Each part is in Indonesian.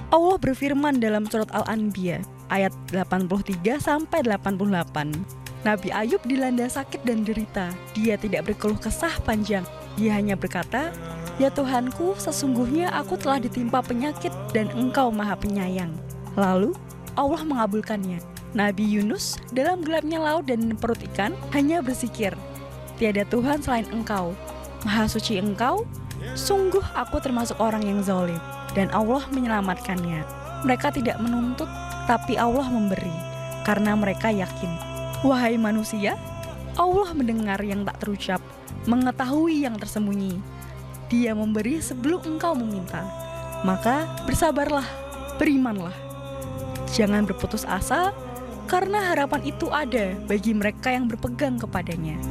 Allah berfirman dalam surat Al-Anbiya ayat 83-88. Nabi Ayub dilanda sakit dan derita. Dia tidak berkeluh kesah panjang. Dia hanya berkata, "Ya Tuhanku, sesungguhnya aku telah ditimpa penyakit dan Engkau Maha Penyayang." Lalu Allah mengabulkannya. Nabi Yunus dalam gelapnya laut dan perut ikan hanya bersikir, "Tiada Tuhan selain Engkau, Maha Suci Engkau, sungguh aku termasuk orang yang zalim." Dan Allah menyelamatkannya. Mereka tidak menuntut, tapi Allah memberi, karena mereka yakin. Wahai manusia, Allah mendengar yang tak terucap, mengetahui yang tersembunyi. Dia memberi sebelum engkau meminta. Maka bersabarlah, berimanlah. Jangan berputus asa, karena harapan itu ada bagi mereka yang berpegang kepadanya.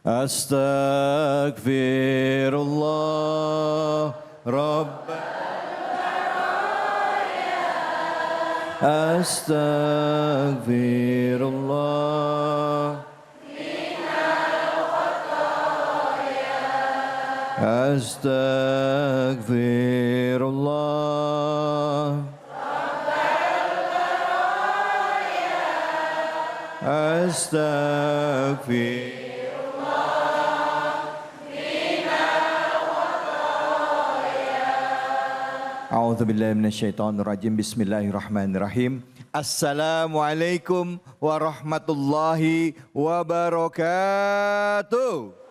Astaghfirullah Rabbana. Astaghfirullah Astaghfirullah Astaghfirullah. A'udzubillahi minasyaitonirrajim. Bismillahirrahmanirrahim. Assalamualaikum warahmatullahi wabarakatuh.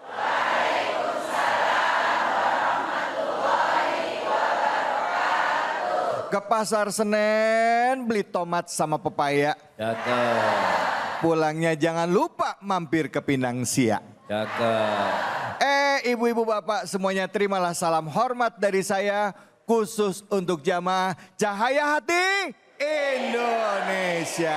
Waalaikumsalam warahmatullahi wabarakatuh. Ke pasar Senen beli tomat sama pepaya. Cakep. Pulangnya jangan lupa mampir ke Pinang Siak. Cakep. Ibu-ibu bapak semuanya, terimalah salam hormat dari saya khusus untuk jamaah Cahaya Hati Indonesia.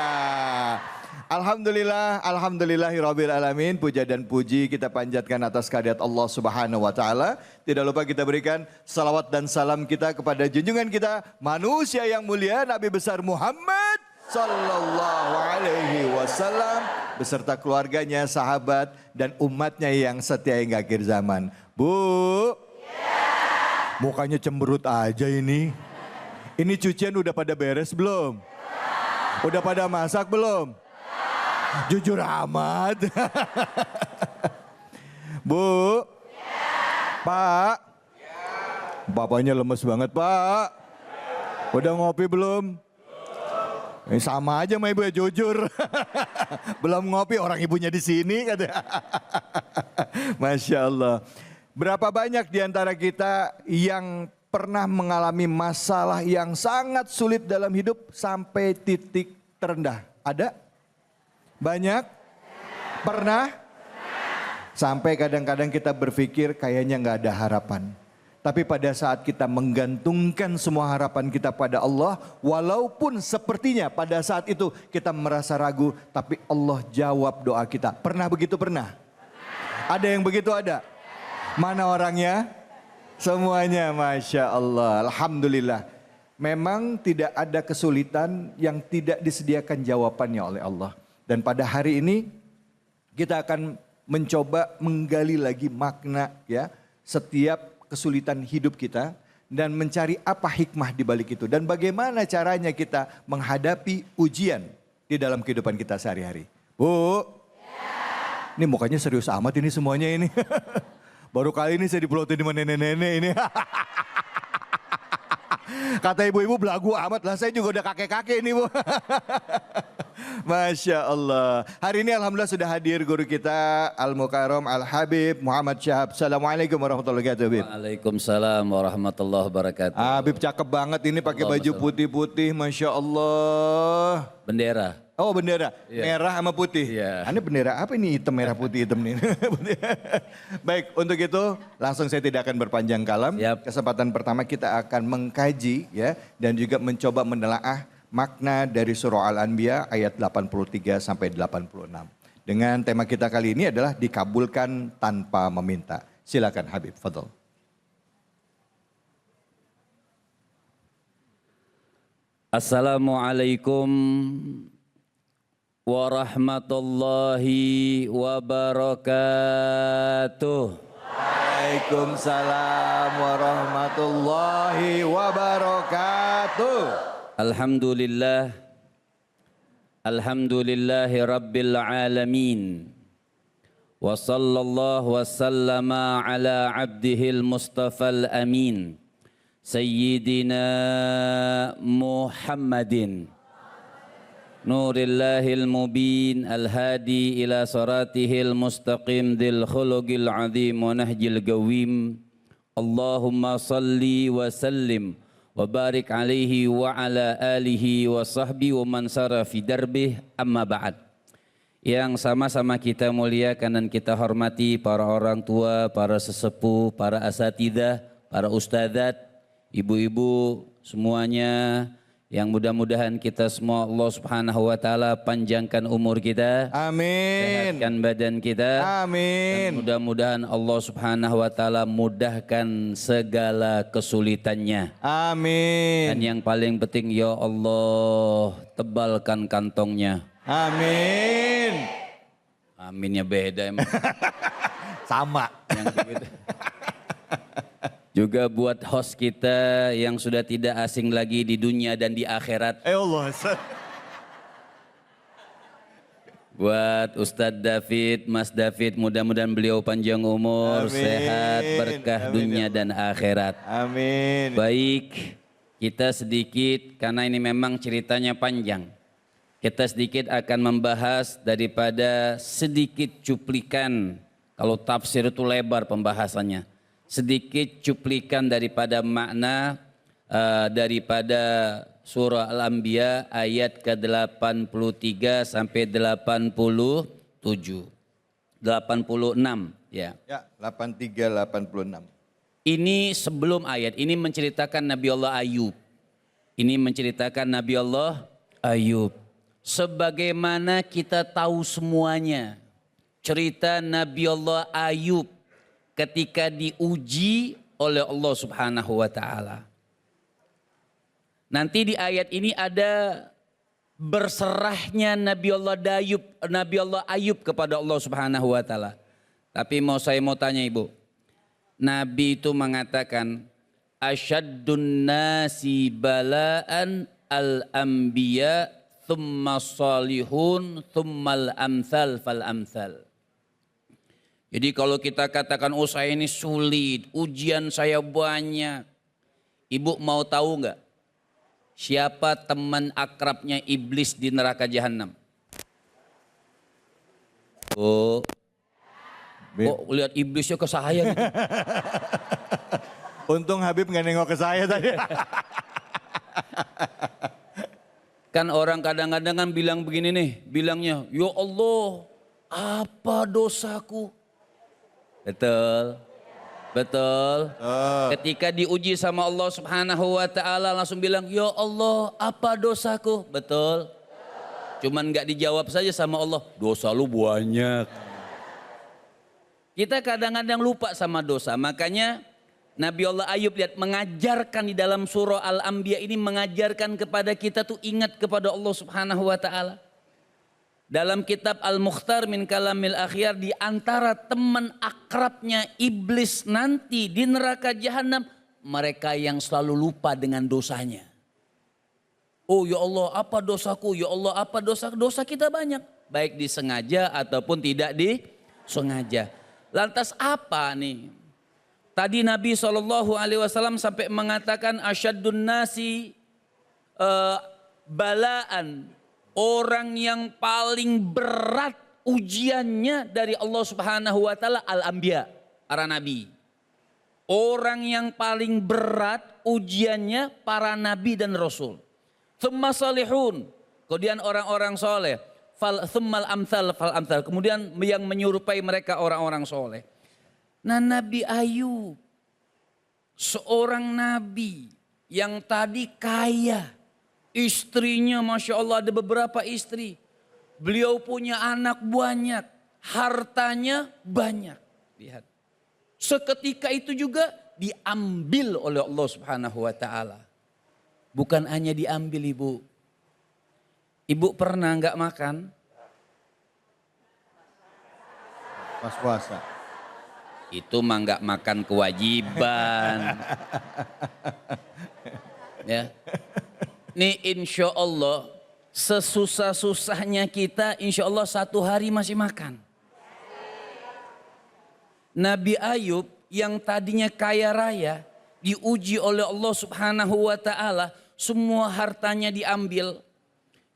Alhamdulillah, alhamdulillahirabbil alamin. Puja dan puji kita panjatkan atas kehadirat Allah Subhanahu wa taala. Tidak lupa kita berikan salawat dan salam kita kepada junjungan kita, manusia yang mulia Nabi besar Muhammad sallallahu alaihi wasallam beserta keluarganya, sahabat dan umatnya yang setia hingga akhir zaman. Bu, mukanya cemberut aja ini. Ini cucian udah pada beres belum? Udah pada masak belum? Jujur amat. Bu, Pak, bapaknya lemes banget Pak. Udah ngopi belum? Sama aja sama ibu ya, jujur. Belum ngopi, orang ibunya di sini kata. Masya Allah. Berapa banyak di antara kita yang pernah mengalami masalah yang sangat sulit dalam hidup sampai titik terendah? Ada? Banyak? Pernah? Sampai kadang-kadang kita berpikir kayaknya nggak ada harapan. Tapi pada saat kita menggantungkan semua harapan kita pada Allah, walaupun sepertinya pada saat itu kita merasa ragu, tapi Allah jawab doa kita. Pernah begitu? Pernah? Ada yang begitu? Ada? Mana orangnya? Semuanya, Masya Allah, Alhamdulillah. Memang tidak ada kesulitan yang tidak disediakan jawabannya oleh Allah. Dan pada hari ini kita akan mencoba menggali lagi makna ya setiap kesulitan hidup kita dan mencari apa hikmah di balik itu. Dan bagaimana caranya kita menghadapi ujian di dalam kehidupan kita sehari-hari. Bu, ini mukanya serius amat ini semuanya ini. Baru kali ini saya dipelotin sama nenek-nenek ini. Kata ibu-ibu belagu amat lah, saya juga udah kakek-kakek ini Bu. Masya Allah. Hari ini alhamdulillah sudah hadir guru kita Al-Mukarram Al-Habib Muhammad Syahab. Assalamualaikum warahmatullahi wabarakatuh. Waalaikumsalam warahmatullahi wabarakatuh. Habib cakep banget ini pakai baju putih-putih, Masya Allah. Bendera. Oh bendera, Iya. merah sama putih. Iya. Ini bendera apa ini, hitam merah putih hitam nih. Baik, untuk itu langsung saya tidak akan berpanjang kalam. Siap. Kesempatan pertama kita akan mengkaji ya dan juga mencoba menelaah makna dari surah Al-Anbiya ayat 83 sampai 86. Dengan tema kita kali ini adalah dikabulkan tanpa meminta. Silakan Habib, fadhol. Assalamualaikum warahmatullahi wabarakatuh. Waalaikumsalam warahmatullahi wabarakatuh. Alhamdulillah. Alhamdulillahi rabbil alamin. Wa sallallahu wa sallama ala abdihil mustafal amin. Sayyidina Muhammadin. Nurillahil mubin al-hadi ila saratihil mustaqim dil khuluqil azim wa nahjil gawim. Allahumma salli wa sallim wa barik alaihi wa ala alihi wa sahbihi wa man sara fi darbih amma ba'd. Yang sama-sama kita muliakan dan kita hormati para orang tua, para sesepuh, para asatidzah, para ustadzat, ibu-ibu semuanya, yang mudah-mudahan kita semua Allah Subhanahu wa taala panjangkan umur kita. Amin. Sehatkan badan kita. Amin. Dan mudah-mudahan Allah Subhanahu wa taala mudahkan segala kesulitannya. Amin. Dan yang paling penting ya Allah tebalkan kantongnya. Amin. Aminnya beda emang. Sama. Yang gitu. Juga buat host kita yang sudah tidak asing lagi di dunia dan di akhirat. Allah. Buat Ustadz David, Mas David, mudah-mudahan beliau panjang umur, Amin. sehat, berkah Amin, dunia ya dan akhirat. Amin. Baik, kita sedikit, karena ini memang ceritanya panjang. Kita sedikit akan membahas daripada sedikit cuplikan, kalau tafsir itu lebar pembahasannya. Sedikit cuplikan daripada makna daripada surah Al-Anbiya ayat ke-83 sampai 87. 86 ya. Ya, 83 86. Ini sebelum ayat ini menceritakan Nabi Allah Ayub. Ini menceritakan Nabi Allah Ayub. Sebagaimana kita tahu semuanya cerita Nabi Allah Ayub ketika diuji oleh Allah Subhanahu wa taala. Nanti di ayat ini ada berserahnya Nabi Allah Ayub kepada Allah Subhanahu wa taala. Tapi saya mau tanya Ibu. Nabi itu mengatakan asyaddun nasi bala'an al-anbiya thumma salihun thummal amsal fal amsal. Jadi kalau kita katakan oh saya ini sulit, ujian saya banyak. Ibu mau tahu nggak siapa teman akrabnya iblis di neraka jahanam? Oh, lihat iblisnya ke saya gitu. Untung Habib nggak nengok ke saya tadi. Kan orang kadang-kadang kan bilang begini nih, bilangnya, ya Allah apa dosaku? Betul, betul. Ketika diuji sama Allah Subhanahu wa taala langsung bilang, "Ya Allah, apa dosaku?" Betul. Cuman nggak dijawab saja sama Allah, "Dosa lu banyak." Kita kadang-kadang lupa sama dosa. Makanya Nabi Allah Ayub lihat mengajarkan di dalam surah Al-Anbiya ini mengajarkan kepada kita tuh ingat kepada Allah Subhanahu wa taala. Dalam kitab Al-Mukhtar min Kalamil Akhyar, di antara teman akrabnya iblis nanti di neraka jahanam, mereka yang selalu lupa dengan dosanya. Oh ya Allah apa dosaku, ya Allah apa dosa, dosa kita banyak. Baik disengaja ataupun tidak disengaja. Lantas apa nih? Tadi Nabi SAW sampai mengatakan asyaddun nasi balaan. Orang yang paling berat ujiannya dari Allah Subhanahu wa taala al-anbiya, para nabi. Orang yang paling berat ujiannya para nabi dan rasul. Tsumma salihun, kemudian orang-orang soleh. Tsummal amsal fal amsal, kemudian yang menyerupai mereka orang-orang soleh. Nah Nabi Ayub, seorang nabi yang tadi kaya. Istrinya Masya Allah ada beberapa istri. Beliau punya anak banyak. Hartanya banyak. Lihat. Seketika itu juga diambil oleh Allah Subhanahu wa taala. Bukan hanya diambil Ibu. Ibu pernah enggak makan? Pas puasa. Itu mah nggak makan kewajiban. Ya. Nih insya Allah sesusah-susahnya kita insya Allah 1 hari masih makan. Nabi Ayub yang tadinya kaya raya diuji oleh Allah Subhanahu wa taala, semua hartanya diambil.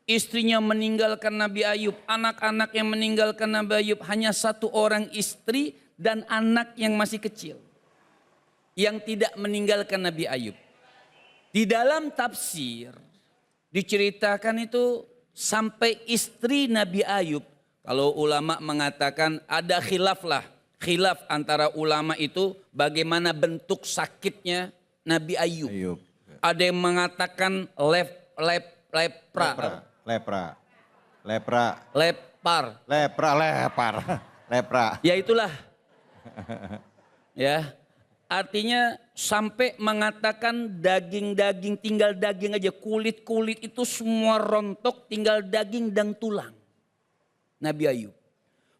Istrinya meninggalkan Nabi Ayub, anak-anaknya meninggalkan Nabi Ayub, hanya 1 orang istri dan anak yang masih kecil yang tidak meninggalkan Nabi Ayub. Di dalam tafsir diceritakan itu sampai istri Nabi Ayub, kalau ulama mengatakan ada khilaf antara ulama itu bagaimana bentuk sakitnya Nabi Ayub. Ada yang mengatakan lepra. Ya itulah. Ya. Artinya sampai mengatakan daging-daging, tinggal daging aja, kulit-kulit itu semua rontok, tinggal daging dan tulang. Nabi Ayub.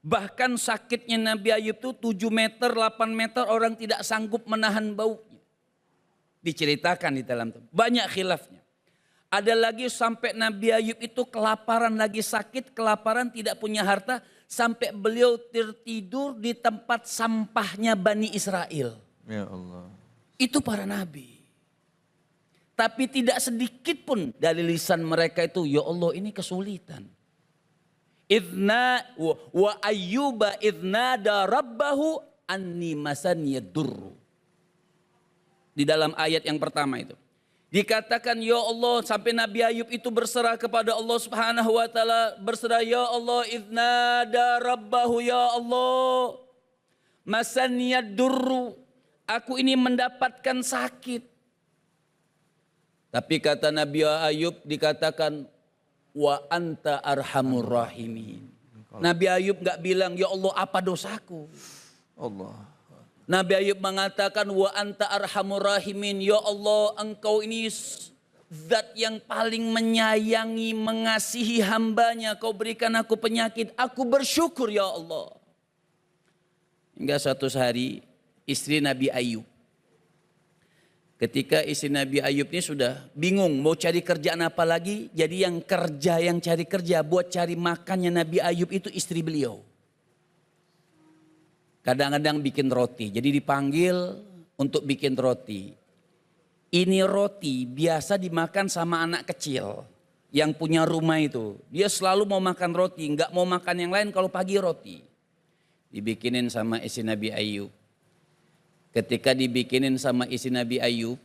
Bahkan sakitnya Nabi Ayub itu 7 meter, 8 meter orang tidak sanggup menahan baunya. Diceritakan di dalam itu. Banyak khilafnya. Ada lagi sampai Nabi Ayub itu kelaparan, lagi sakit, kelaparan, tidak punya harta. Sampai beliau tertidur di tempat sampahnya Bani Israel. Ya Allah. Itu para nabi. Tapi tidak sedikit pun dari lisan mereka itu, ya Allah ini kesulitan. Idna wa ayyuba idnada rabbahu anni masani yadurru. Di dalam ayat yang pertama itu. Dikatakan ya Allah, sampai Nabi Ayub itu berserah kepada Allah Subhanahu wa taala, berserah, ya Allah idnada rabbahu, ya Allah masaniyad durru, aku ini mendapatkan sakit. Tapi kata Nabi Ayub dikatakan wa anta arhamur rahimin. Nabi Ayub enggak bilang ya Allah apa dosaku. Allah. Nabi Ayub mengatakan wa anta arhamur rahimin, ya Allah engkau ini zat yang paling menyayangi, mengasihi hambanya, kau berikan aku penyakit, aku bersyukur ya Allah. Hingga suatu hari istri Nabi Ayub, ketika istri Nabi Ayub ini sudah bingung mau cari kerjaan apa lagi, jadi yang cari kerja buat cari makannya Nabi Ayub itu istri beliau. Kadang-kadang bikin roti, jadi dipanggil untuk bikin roti. Ini roti biasa dimakan sama anak kecil yang punya rumah itu. Dia selalu mau makan roti, nggak mau makan yang lain kalau pagi roti. Dibikinin sama istri Nabi Ayub. Ketika dibikinin sama istri Nabi Ayub,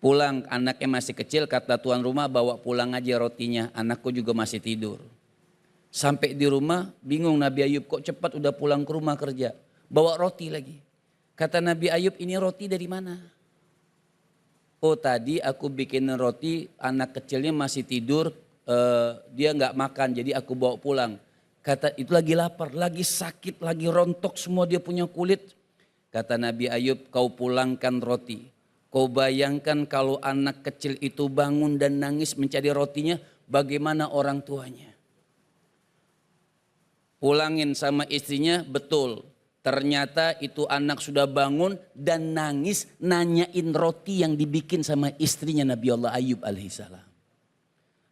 pulang anaknya masih kecil, kata tuan rumah bawa pulang aja rotinya, anakku juga masih tidur. Sampai di rumah bingung Nabi Ayub, kok cepat udah pulang ke rumah kerja. Bawa roti lagi. Kata Nabi Ayub, ini roti dari mana? Oh tadi aku bikin roti, anak kecilnya masih tidur, dia nggak makan jadi aku bawa pulang. Kata itu lagi lapar, lagi sakit, lagi rontok semua dia punya kulit. Kata Nabi Ayub, kau pulangkan roti. Kau bayangkan kalau anak kecil itu bangun dan nangis mencari rotinya, bagaimana orang tuanya? Pulangin sama istrinya, betul. Ternyata itu anak sudah bangun dan nangis nanyain roti yang dibikin sama istrinya Nabi Allah Ayub alaihissalam.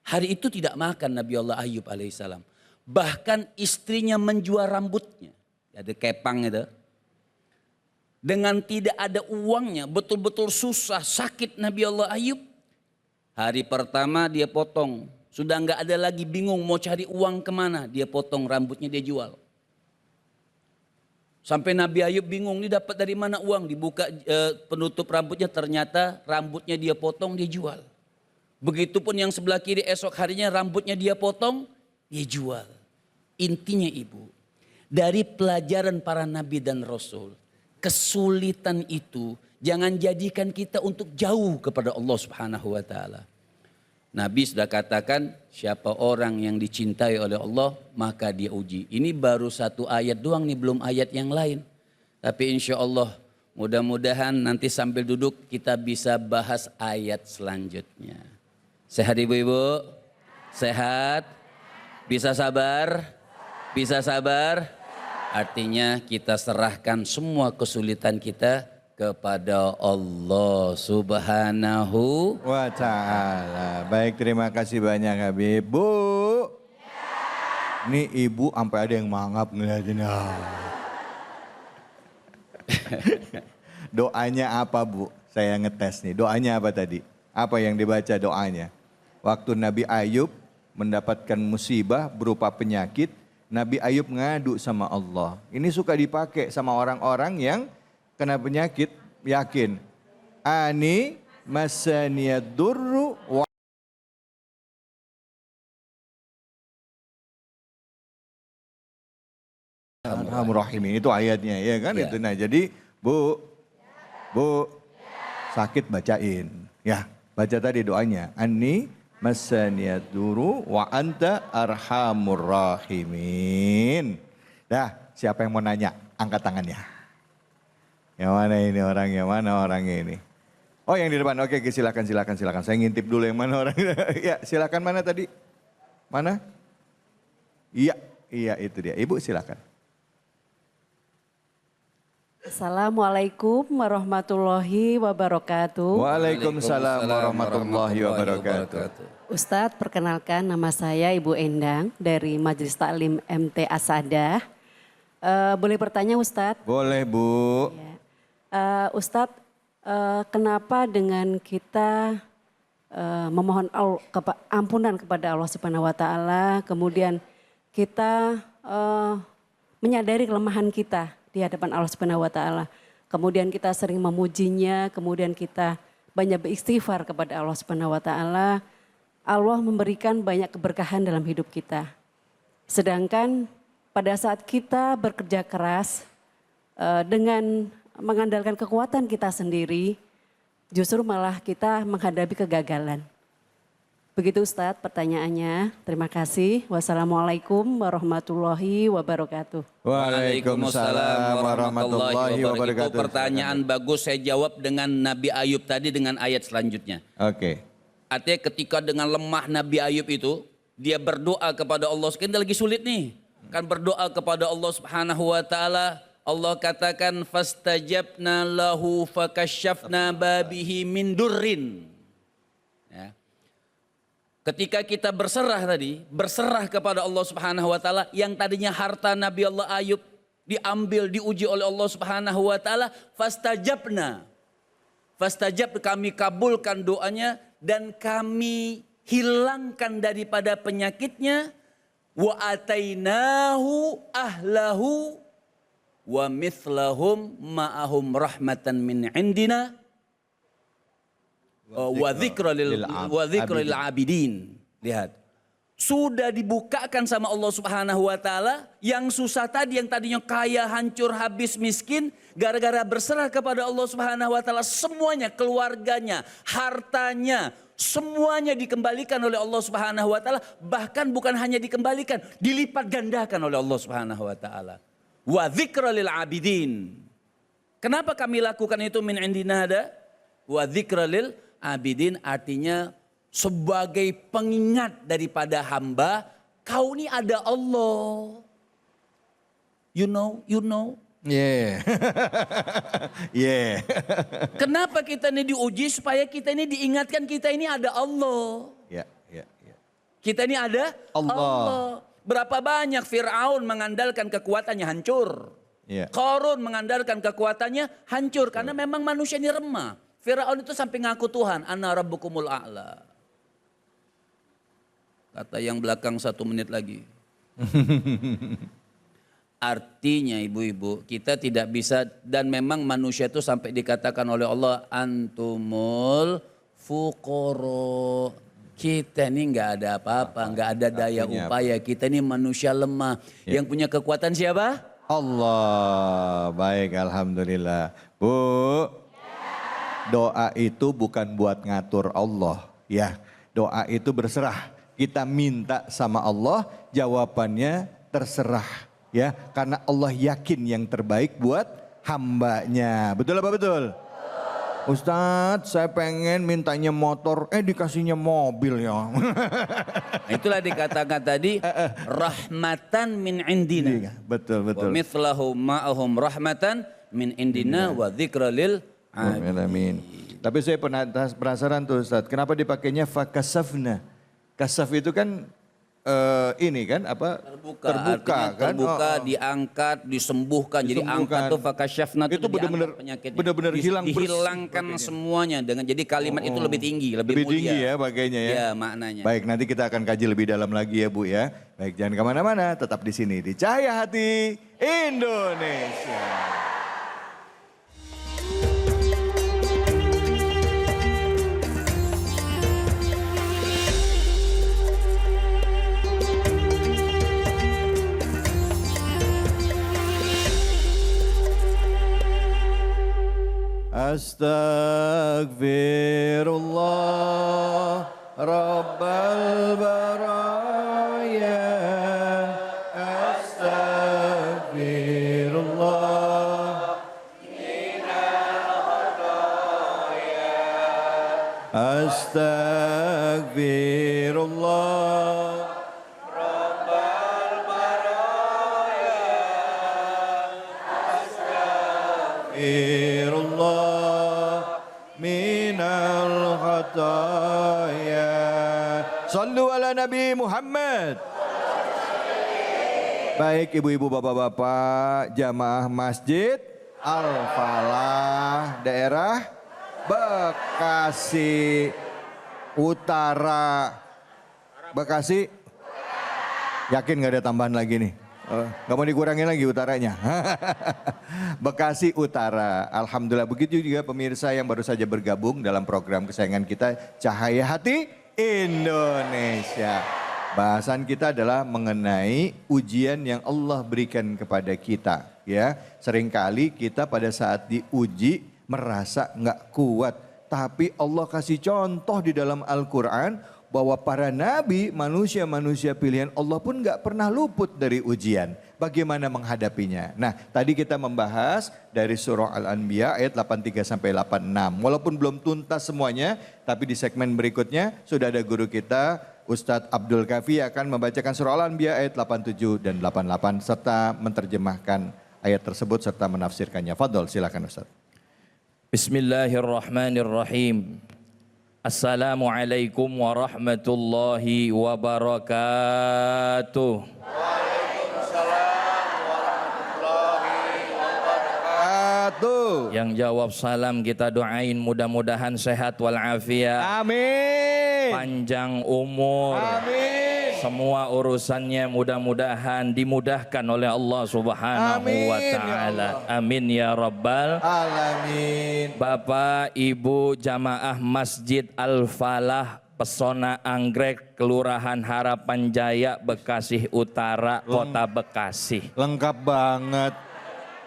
Hari itu tidak makan Nabi Allah Ayub alaihissalam. Bahkan istrinya menjual rambutnya. Ada kepang itu. Dengan tidak ada uangnya, betul-betul susah, sakit Nabi Allah Ayub. Hari pertama dia potong. Sudah nggak ada lagi, bingung mau cari uang kemana. Dia potong rambutnya, dia jual. Sampai Nabi Ayub bingung, ini dapat dari mana uang. Dibuka penutup rambutnya, ternyata rambutnya dia potong, dia jual. Begitupun yang sebelah kiri, esok harinya rambutnya dia potong, dia jual. Intinya ibu, dari pelajaran para nabi dan rasul, kesulitan itu jangan jadikan kita untuk jauh kepada Allah Subhanahu wa taala. Nabi sudah katakan siapa orang yang dicintai oleh Allah maka dia uji. Ini baru 1 ayat doang nih, belum ayat yang lain. Tapi insya Allah mudah-mudahan nanti sambil duduk kita bisa bahas ayat selanjutnya. Sehat ibu-ibu? Sehat? Bisa sabar? Bisa sabar? Artinya kita serahkan semua kesulitan kita kepada Allah Subhanahu wa ta'ala. Baik, terima kasih banyak Habib. Bu. Ini ibu sampai ada yang mangap ngeliatin. Doanya apa Bu? Saya ngetes nih. Doanya apa tadi? Apa yang dibaca doanya? Waktu Nabi Ayub mendapatkan musibah berupa penyakit, Nabi Ayub ngadu sama Allah. Ini suka dipakai sama orang-orang yang kena penyakit, yakin. Ani masaniyad durru wa Arhamur Rahimin. Itu ayatnya ya kan? Ya. Itu. Nah jadi Bu, sakit bacain. Ya, baca tadi doanya. Ani masaniyad durru wa anta arhamur rahimin. Dah, siapa yang mau nanya? Angkat tangannya. Yang mana ini orangnya? Mana orangnya ini? Oh yang di depan, oke silakan. Saya ngintip dulu yang mana orangnya. Ya silakan, mana tadi? Mana? Iya itu dia. Ibu silakan. Assalamualaikum warahmatullahi wabarakatuh. Waalaikumsalam warahmatullahi wabarakatuh. Ustadz, perkenalkan nama saya Ibu Endang dari Majelis Taklim MT Asadah. Boleh bertanya Ustadz? Boleh Bu. Ya. Ustadz, kenapa dengan kita memohon ampunan kepada Allah Subhanahu wa taala, kemudian kita menyadari kelemahan kita di hadapan Allah Subhanahu wa taala. Kemudian kita sering memujinya, kemudian kita banyak beristighfar kepada Allah Subhanahu wa taala. Allah memberikan banyak keberkahan dalam hidup kita. Sedangkan pada saat kita bekerja keras dengan mengandalkan kekuatan kita sendiri, justru malah kita menghadapi kegagalan. Begitu Ustadz pertanyaannya. Terima kasih. Wassalamualaikum warahmatullahi wabarakatuh. Waalaikumsalam warahmatullahi wabarakatuh. Itu pertanyaan bagus, saya jawab dengan Nabi Ayub tadi dengan ayat selanjutnya. Oke. Artinya ketika dengan lemah Nabi Ayub itu, dia berdoa kepada Allah. Sekarang dia lagi sulit nih. Kan berdoa kepada Allah Subhanahu wa taala. Allah katakan fastajabna lahu fakasyafna babihi min durrin. Ya. Ketika kita berserah tadi, berserah kepada Allah Subhanahu wa taala, yang tadinya harta Nabi Allah Ayub diambil, diuji oleh Allah Subhanahu wa taala, fastajabna. Fastajab, kami kabulkan doanya dan kami hilangkan daripada penyakitnya, wa atainahu ahlahu wa mithlahum ma'ahum rahmatan min indina wa dzikra lil abidin. Lihat. Sudah dibukakan sama Allah Subhanahu wa taala, yang susah tadi, yang tadinya kaya, hancur, habis, miskin, gara-gara berserah kepada Allah Subhanahu wa taala, semuanya, keluarganya, hartanya, semuanya dikembalikan oleh Allah Subhanahu wa taala, bahkan bukan hanya dikembalikan, dilipat gandakan oleh Allah Subhanahu wa taala. Wa dzikra lil abidin. Kenapa kami lakukan itu min indina hada? Wa dzikra lil abidin artinya sebagai pengingat daripada hamba, kau ini ada Allah. You know. Yeah. Yeah. Kenapa kita ini diuji? Supaya kita ini diingatkan kita ini ada Allah. Ya. Kita ini ada Allah. Berapa banyak Fir'aun mengandalkan kekuatannya hancur. Ya. Qarun mengandalkan kekuatannya hancur. Karena memang manusia ini remah. Fir'aun itu sampai ngaku Tuhan. Ana rabbukumul a'la. Kata yang belakang 1 menit lagi. Artinya ibu-ibu, kita tidak bisa, dan memang manusia itu sampai dikatakan oleh Allah, antumul fuqara. Kita ini nggak ada apa-apa, nggak ada daya upaya. Kita ini manusia lemah. Ya. Yang punya kekuatan siapa? Allah. Baik, alhamdulillah. Bu, doa itu bukan buat ngatur Allah. Ya, doa itu berserah. Kita minta sama Allah, jawabannya terserah. Ya, karena Allah yakin yang terbaik buat hambanya. Betul apa betul? Ustadz saya pengen mintanya motor, dikasihnya mobil ya. Nah, itulah dikatakan tadi rahmatan min indina. Betul, Wa betul. mithlahu ma'ahum rahmatan min indina wa dzikra lil Amin. Tapi saya penasaran tuh Ustadz, kenapa dipakainya fakasafna? Kasaf itu kan ini kan apa? terbuka kan? terbuka, Oh. diangkat, disembuhkan. Jadi Disembuhkan. angkat tuh fakasyafna Itu benar-benar dihilangkan hilang dihilangkan semuanya dengan jadi kalimat itu lebih tinggi, lebih Lebih mulia. tinggi ya bagainya ya. Ya, maknanya. Baik, nanti kita akan kaji lebih dalam lagi ya Bu ya. Baik, jangan kemana-mana, tetap di sini di Cahaya Hati Indonesia. Astaghfirullah Rabbal baraya. Astaghfirullah Astaghfirullah Astaghfirullah minal khataya. Sallu ala Nabi Muhammad. Baik ibu-ibu bapak-bapak jamaah Masjid Al-Falah daerah Bekasi Utara. Bekasi, yakin gak ada tambahan lagi nih? Gak mau dikurangin lagi utaranya. Bekasi Utara. Alhamdulillah, begitu juga pemirsa yang baru saja bergabung dalam program kesayangan kita Cahaya Hati Indonesia. Bahasan kita adalah mengenai ujian yang Allah berikan kepada kita. Ya, seringkali kita pada saat diuji merasa nggak kuat, tapi Allah kasih contoh di dalam Al-Quran bahwa para nabi, manusia-manusia pilihan Allah pun nggak pernah luput dari ujian. Bagaimana menghadapinya? Nah, tadi kita membahas dari surah Al-Anbiya ayat 83 sampai 86. Walaupun belum tuntas semuanya, tapi di segmen berikutnya sudah ada guru kita Ustadz Abdul Kafi akan membacakan surah Al-Anbiya ayat 87 dan 88 serta menerjemahkan ayat tersebut serta menafsirkannya. Fadol, silakan Ustadz. Bismillahirrahmanirrahim. Assalamualaikum warahmatullahi wabarakatuh. Yang jawab salam kita doain mudah-mudahan sehat walafiat. Amin. Panjang umur. Amin. Semua urusannya mudah-mudahan dimudahkan oleh Allah Subhanahu wa taala. Amin ya rabbal alamin. Bapak, Ibu jamaah Masjid Al-Falah Pesona Anggrek, Kelurahan Harapan Jaya, Bekasi Utara, Kota Bekasi. Lengkap banget.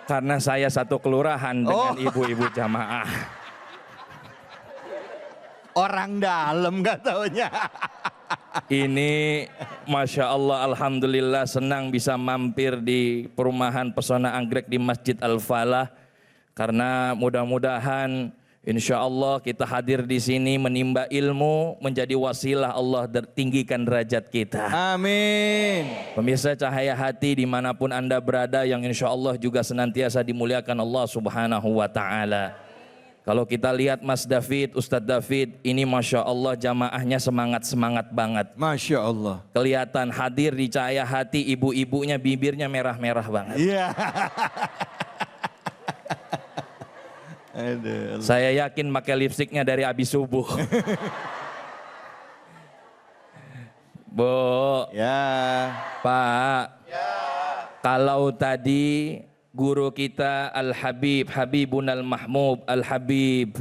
Karena saya satu kelurahan dengan ibu-ibu jamaah. Orang dalam gak taunya. Ini Masya Allah, Alhamdulillah senang bisa mampir di perumahan Pesona Anggrek di Masjid Al-Falah. Karena mudah-mudahan insya Allah kita hadir di sini menimba ilmu, menjadi wasilah Allah tinggikan derajat kita. Amin. Pemirsa Cahaya Hati dimanapun Anda berada yang insya Allah juga senantiasa dimuliakan Allah Subhanahu wa ta'ala. Kalau kita lihat Mas David, Ustadz David, ini Masya Allah jamaahnya semangat-semangat banget. Masya Allah. Kelihatan hadir di Cahaya Hati, ibu-ibunya bibirnya merah-merah banget. Iya. Aduh. Saya yakin pakai lipstiknya dari abis subuh. Bu, Ya. Pak, kalau tadi guru kita Al-Habib, Habibun Al-Mahmub, Al-Habib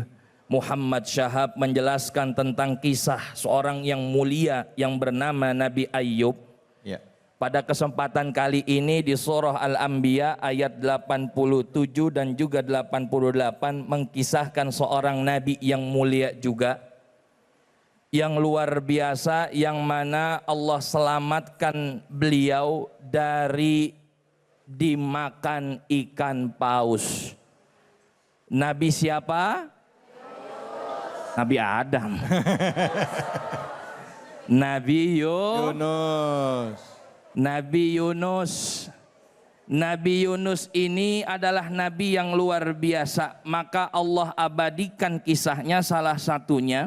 Muhammad Syahab menjelaskan tentang kisah seorang yang mulia yang bernama Nabi Ayyub. Ya. Pada kesempatan kali ini di surah Al-Anbiya ayat 87 dan juga 88 mengkisahkan seorang nabi yang mulia juga, yang luar biasa, yang mana Allah selamatkan beliau dari dimakan ikan paus. Nabi siapa? Nabi Adam. Nabi Yunus. Nabi Yunus. Nabi Yunus ini adalah nabi yang luar biasa. Maka Allah abadikan kisahnya, salah satunya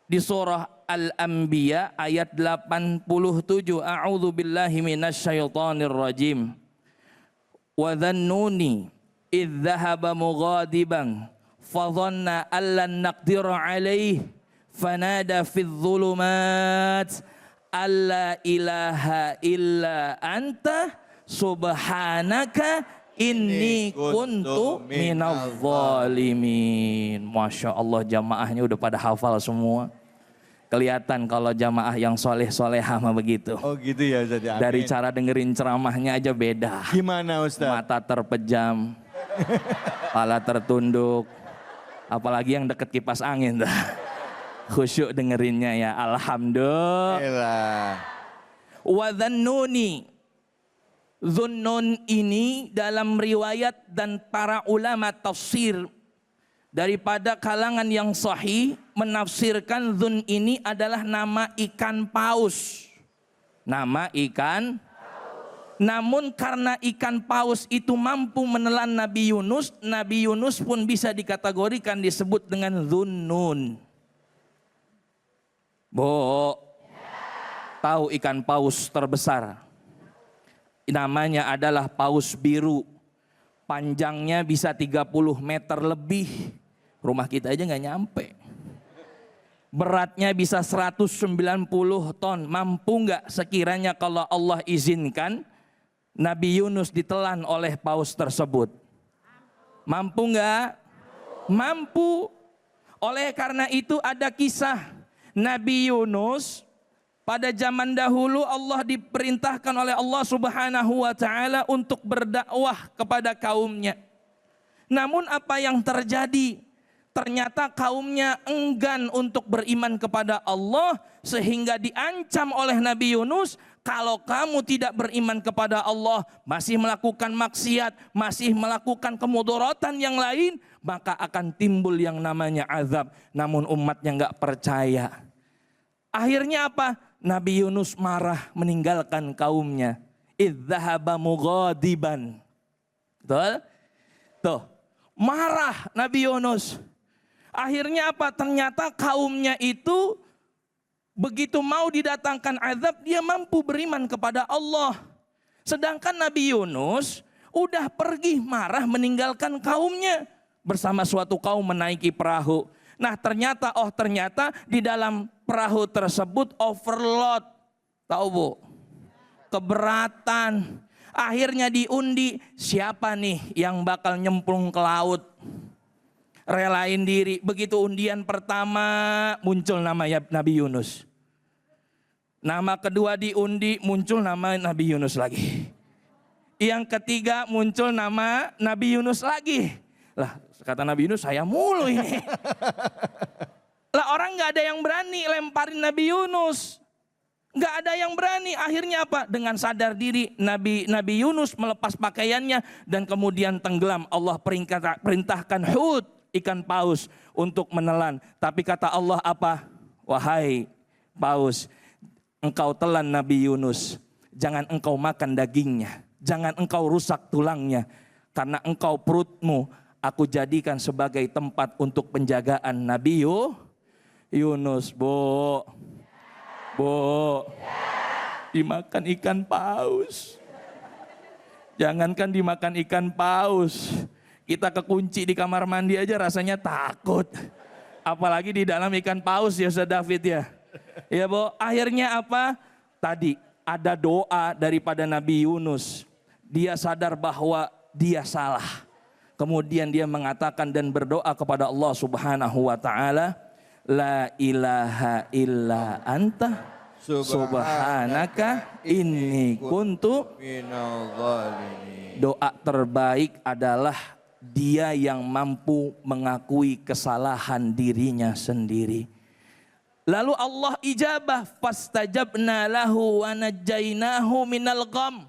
di surah Al-Anbiya ayat 87. A'udzu billahi minasyaitonir rajim. Wa dhannuni idh dhahaba mughadiban fa dhanna allan naqdir alaihi fanada fidh dhulumat alla ilaha illa anta subhanaka inni kuntu minadh zalimin. Masya Allah, jamaahnya udah pada hafal semua. Kelihatan kalau jamaah yang soleh-solehah mah begitu. Oh gitu ya Ustaz. Amin. Dari cara dengerin ceramahnya aja beda. Gimana Ustaz? Mata terpejam, kepala tertunduk, apalagi yang deket kipas angin. Khusyuk dengerinnya ya, alhamdulillah. Wa dhannuni. Dhunnun ini dalam riwayat dan para ulama tafsir daripada kalangan yang sahih menafsirkan dhun ini adalah nama ikan paus. Nama ikan. Namun karena ikan paus itu mampu menelan Nabi Yunus pun bisa dikategorikan disebut dengan dhunnun. Bo, tahu ikan paus terbesar? Namanya adalah paus biru. Panjangnya bisa 30 meter lebih. Rumah kita aja nggak nyampe. Beratnya bisa 190 ton. Mampu nggak sekiranya kalau Allah izinkan Nabi Yunus ditelan oleh paus tersebut? Mampu nggak? Mampu. Oleh karena itu ada kisah Nabi Yunus. Pada zaman dahulu Allah diperintahkan oleh Allah Subhanahu wa taala untuk berdakwah kepada kaumnya. Namun apa yang terjadi? Ternyata kaumnya enggan untuk beriman kepada Allah sehingga diancam oleh Nabi Yunus, kalau kamu tidak beriman kepada Allah, masih melakukan maksiat, masih melakukan kemudharatan yang lain, maka akan timbul yang namanya azab. Namun umatnya enggak percaya. Akhirnya apa? Nabi Yunus marah meninggalkan kaumnya. Idzahaba mughadiban. Betul? Tuh, marah Nabi Yunus. Akhirnya apa? Ternyata kaumnya itu begitu mau didatangkan azab, dia mampu beriman kepada Allah. Sedangkan Nabi Yunus udah pergi marah meninggalkan kaumnya. Bersama suatu kaum menaiki perahu. Nah ternyata di dalam perahu tersebut overload. Tahu Bu? Keberatan. Akhirnya diundi, siapa nih yang bakal nyemplung ke laut? Relain diri. Begitu undian pertama muncul nama Nabi Yunus. Nama kedua diundi muncul nama Nabi Yunus lagi. Yang ketiga muncul nama Nabi Yunus lagi. Lah kata Nabi Yunus, saya mulu ini. Lah orang gak ada yang berani lemparin Nabi Yunus. Gak ada yang berani. Akhirnya apa? Dengan sadar diri Nabi Yunus melepas pakaiannya dan kemudian tenggelam. Allah perintahkan Hud, ikan paus, untuk menelan. Tapi kata Allah apa? Wahai paus, engkau telan Nabi Yunus. Jangan engkau makan dagingnya. Jangan engkau rusak tulangnya. Karena engkau perutmu aku jadikan sebagai tempat untuk penjagaan Nabi Yunus. Bu, dimakan ikan paus. Jangankan dimakan ikan paus, kita kekunci di kamar mandi aja rasanya takut. Apalagi di dalam ikan paus ya Ustaz David ya. Ya Bu, akhirnya apa? Tadi ada doa daripada Nabi Yunus. Dia sadar bahwa dia salah. Kemudian dia mengatakan dan berdoa kepada Allah Subhanahu wa taala, la ilaha illa anta subhanaka inni kuntu minadh dhalimin. Doa terbaik adalah dia yang mampu mengakui kesalahan dirinya sendiri. Lalu Allah ijabah, fastajabna lahu wa najjainahu minal gham.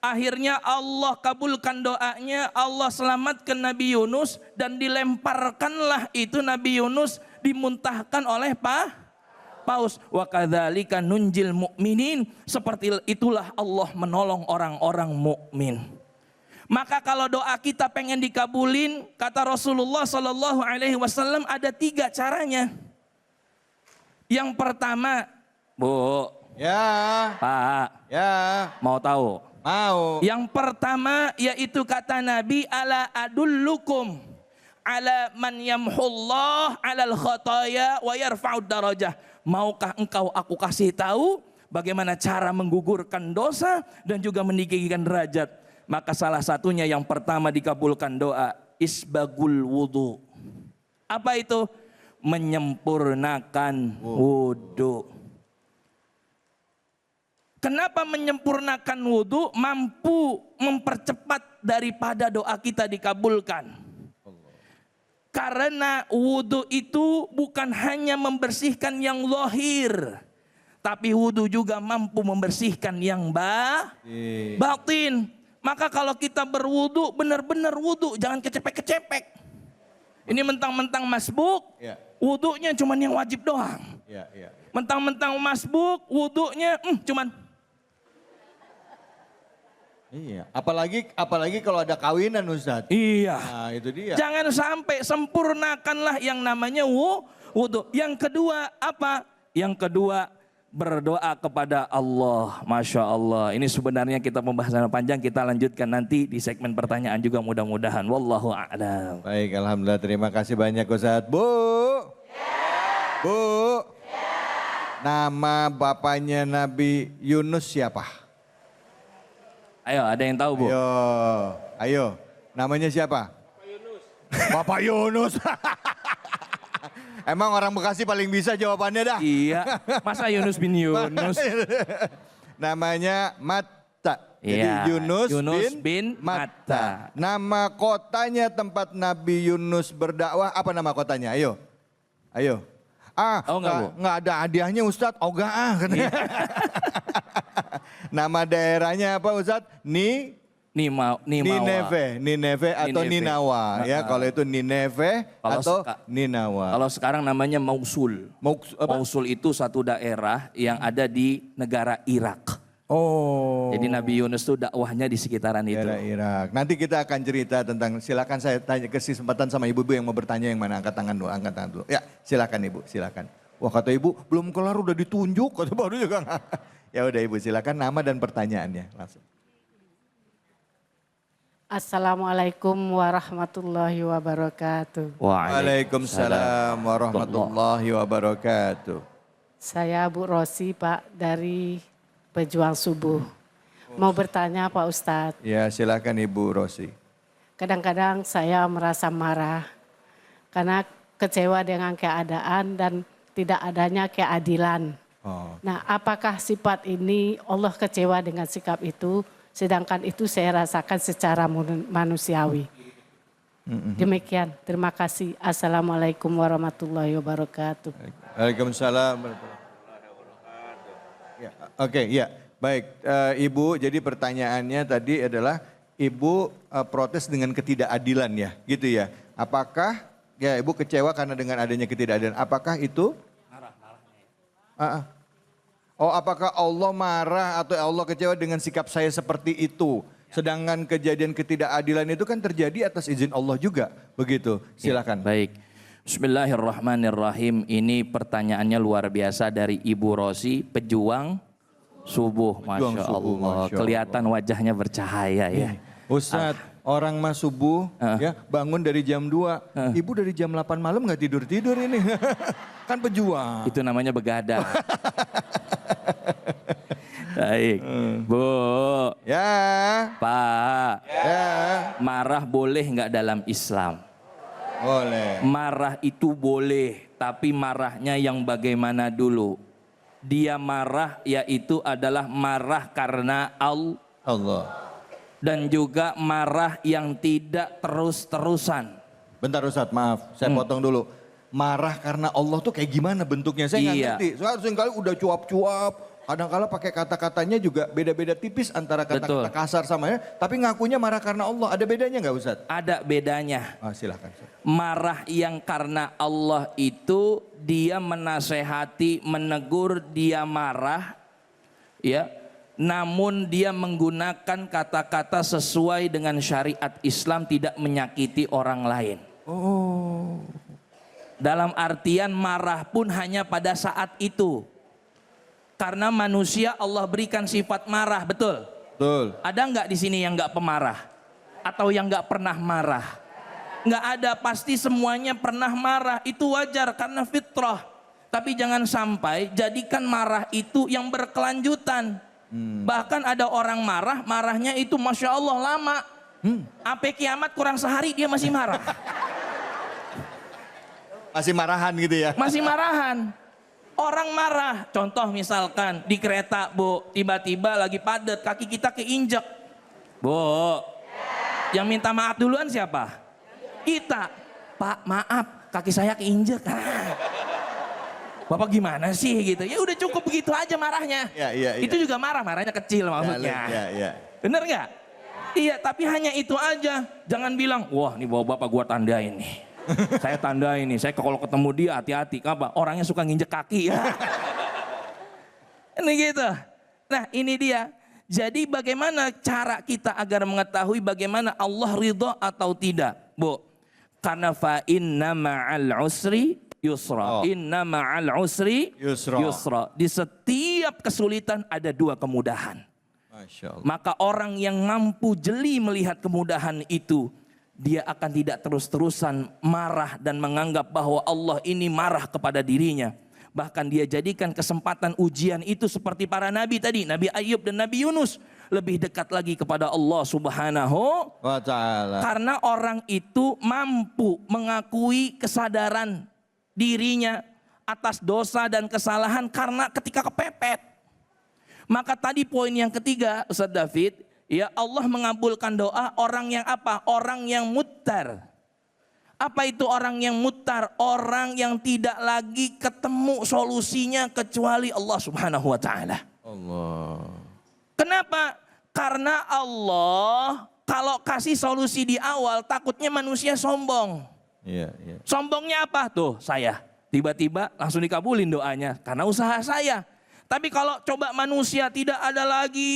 Akhirnya Allah kabulkan doanya, Allah selamatkan Nabi Yunus dan dilemparkanlah itu Nabi Yunus dimuntahkan oleh paus. Wa kadzalika nunjil mu'minin, seperti itulah Allah menolong orang-orang mukmin. Maka kalau doa kita pengen dikabulin, kata Rasulullah Sallallahu Alaihi Wasallam ada 3 caranya. Yang pertama, Bu, Ya, Pak, ya, mau tahu? mau. Yang pertama yaitu kata Nabi, ala adullukum ala man yamhullah alal khataya wa yarfa'ud darajah. Maukah engkau aku kasih tahu bagaimana cara menggugurkan dosa dan juga meninggikan derajat? Maka salah satunya yang pertama dikabulkan doa, isbagul wudu. Apa itu? Menyempurnakan wudu. Kenapa menyempurnakan wudhu? Mampu mempercepat daripada doa kita dikabulkan. Karena wudhu itu bukan hanya membersihkan yang zahir, tapi wudhu juga mampu membersihkan yang batin. Maka kalau kita berwudhu, benar-benar wudhu, jangan kecepek-kecepek. Ini mentang-mentang masbuk, wudhunya cuman yang wajib doang. Mentang-mentang masbuk, wudhunya cuman. Iya, apalagi kalau ada kawinan Ustadz. Iya. Nah, itu dia. Jangan sampai, sempurnakanlah yang namanya wudhu. Yang kedua apa? Yang kedua berdoa kepada Allah. Masya Allah. Ini sebenarnya kita pembahasan panjang, kita lanjutkan nanti di segmen pertanyaan juga mudah-mudahan. Wallahu a'lam. Baik, alhamdulillah, terima kasih banyak Ustadz. Bu. Bu. Nama bapaknya Nabi Yunus siapa? Ayo, ada yang tahu, Bu? Ayo. Namanya siapa? Bapak Yunus. Emang orang Bekasi paling bisa jawabannya dah. Iya, masa Yunus bin Yunus? Namanya Matta. Iya, Jadi Yunus bin Matta. Nama kotanya tempat Nabi Yunus berdakwah, apa nama kotanya? Ayo. Nggak ada hadiahnya Ustadz. Ogah katanya. Nama daerahnya apa Ustadz? Nineve atau Ninawa. Ya, kalau itu Nineve atau Ninawa. Kalau sekarang namanya Mosul. Mosul itu satu daerah yang ada di negara Irak. Oh. Jadi Nabi Yunus itu dakwahnya di sekitaran itu. Daerah Irak. Nanti kita akan cerita tentang, silakan saya tanya kesempatan sama ibu-ibu yang mau bertanya yang mana, angkat tangan dulu. Ya, silakan Ibu, silakan. Wah, kata Ibu belum kelar udah ditunjuk, kata baru juga. Ya udah Ibu, silakan nama dan pertanyaannya langsung. Assalamualaikum warahmatullahi wabarakatuh. Waalaikumsalam warahmatullahi wabarakatuh. Saya Bu Rosi, Pak, dari Pejuang Subuh. Mau bertanya Pak Ustadz. Ya, silakan Ibu Rosi. Kadang-kadang saya merasa marah karena kecewa dengan keadaan dan tidak adanya keadilan. Nah, apakah sifat ini Allah kecewa dengan sikap itu, sedangkan itu saya rasakan secara manusiawi. Demikian, terima kasih. Assalamualaikum warahmatullahi wabarakatuh. Waalaikumsalam warahmatullahi wabarakatuh. Ya, oke, ya, baik. Ibu, jadi pertanyaannya tadi adalah Ibu protes dengan ketidakadilan ya, gitu ya. Apakah, ya Ibu kecewa karena dengan adanya ketidakadilan, apakah itu? Apakah Allah marah atau Allah kecewa dengan sikap saya seperti itu? Sedangkan kejadian ketidakadilan itu kan terjadi atas izin Allah juga. Begitu, silakan. Ya, baik. Bismillahirrahmanirrahim. Ini pertanyaannya luar biasa dari Ibu Rosi, Pejuang Subuh. Masya Allah. Kelihatan wajahnya bercahaya ya. Ustadz, orang mas subuh ya bangun dari jam 2. Ibu dari jam 8 malam gak tidur-tidur ini. Kan pejuang. Itu namanya begadang. Baik. Bu. Ya. Pak. Ya. Marah boleh nggak dalam Islam? Boleh. Marah itu boleh, tapi marahnya yang bagaimana dulu? Dia marah yaitu adalah marah karena Allah. Dan juga marah yang tidak terus-terusan. Bentar Ustadz, maaf, saya potong dulu. Marah karena Allah tuh kayak gimana bentuknya? Saya nggak ngerti. Soalnya seringkali udah cuap-cuap, Kadang-kala pakai kata-katanya juga beda-beda tipis antara kata-kata Betul. kasar sama ya. Tapi ngakunya marah karena Allah. Ada bedanya nggak Ustadz? Ada bedanya. Silahkan. Ustadz. Marah yang karena Allah itu dia menasehati, menegur, dia marah, ya. Namun dia menggunakan kata-kata sesuai dengan syariat Islam, tidak menyakiti orang lain. Oh. Dalam artian marah pun hanya pada saat itu. Karena manusia Allah berikan sifat marah, betul? Betul. Ada nggak di sini yang nggak pemarah? Atau yang nggak pernah marah? Nggak ada, pasti semuanya pernah marah. Itu wajar karena fitrah. Tapi jangan sampai jadikan marah itu yang berkelanjutan. Bahkan ada orang marah, marahnya itu Masya Allah lama. Sampai kiamat kurang sehari dia masih marah. Masih marahan gitu ya? Masih marahan. Orang marah, contoh misalkan di kereta Bu, tiba-tiba lagi padat, kaki kita keinjek. Bu, yang minta maaf duluan siapa? Kita. Pak maaf, kaki saya keinjek. Bapak gimana sih gitu? Ya udah cukup begitu aja marahnya. Iya. Itu juga marah, marahnya kecil maksudnya. Iya. Bener nggak? Iya, tapi hanya itu aja. Jangan bilang, wah nih bawa bapak gua tandain nih. Saya tandain nih, saya kalau ketemu dia hati-hati. Kenapa? Orangnya suka nginjek kaki ya. Ini gitu. Nah ini dia. Jadi bagaimana cara kita agar mengetahui bagaimana Allah ridho atau tidak? Bu, karena fa inna ma'al usri yusra. Inna ma'al usri yusra. Di setiap kesulitan ada dua kemudahan. Masya Allah. Maka orang yang mampu jeli melihat kemudahan itu, dia akan tidak terus-terusan marah dan menganggap bahwa Allah ini marah kepada dirinya. Bahkan dia jadikan kesempatan ujian itu seperti para nabi tadi, Nabi Ayub dan Nabi Yunus, lebih dekat lagi kepada Allah Subhanahu wa ta'ala. Karena orang itu mampu mengakui kesadaran dirinya atas dosa dan kesalahan karena ketika kepepet. Maka tadi poin yang ketiga Ustaz David, ya Allah mengabulkan doa orang yang apa? Orang yang mutar. Apa itu orang yang mutar? Orang yang tidak lagi ketemu solusinya kecuali Allah Subhanahu wa ta'ala. Allah. Kenapa? Karena Allah kalau kasih solusi di awal takutnya manusia sombong. Iya. Sombongnya apa? Tuh saya. Tiba-tiba langsung dikabulin doanya karena usaha saya. Tapi kalau coba manusia tidak ada lagi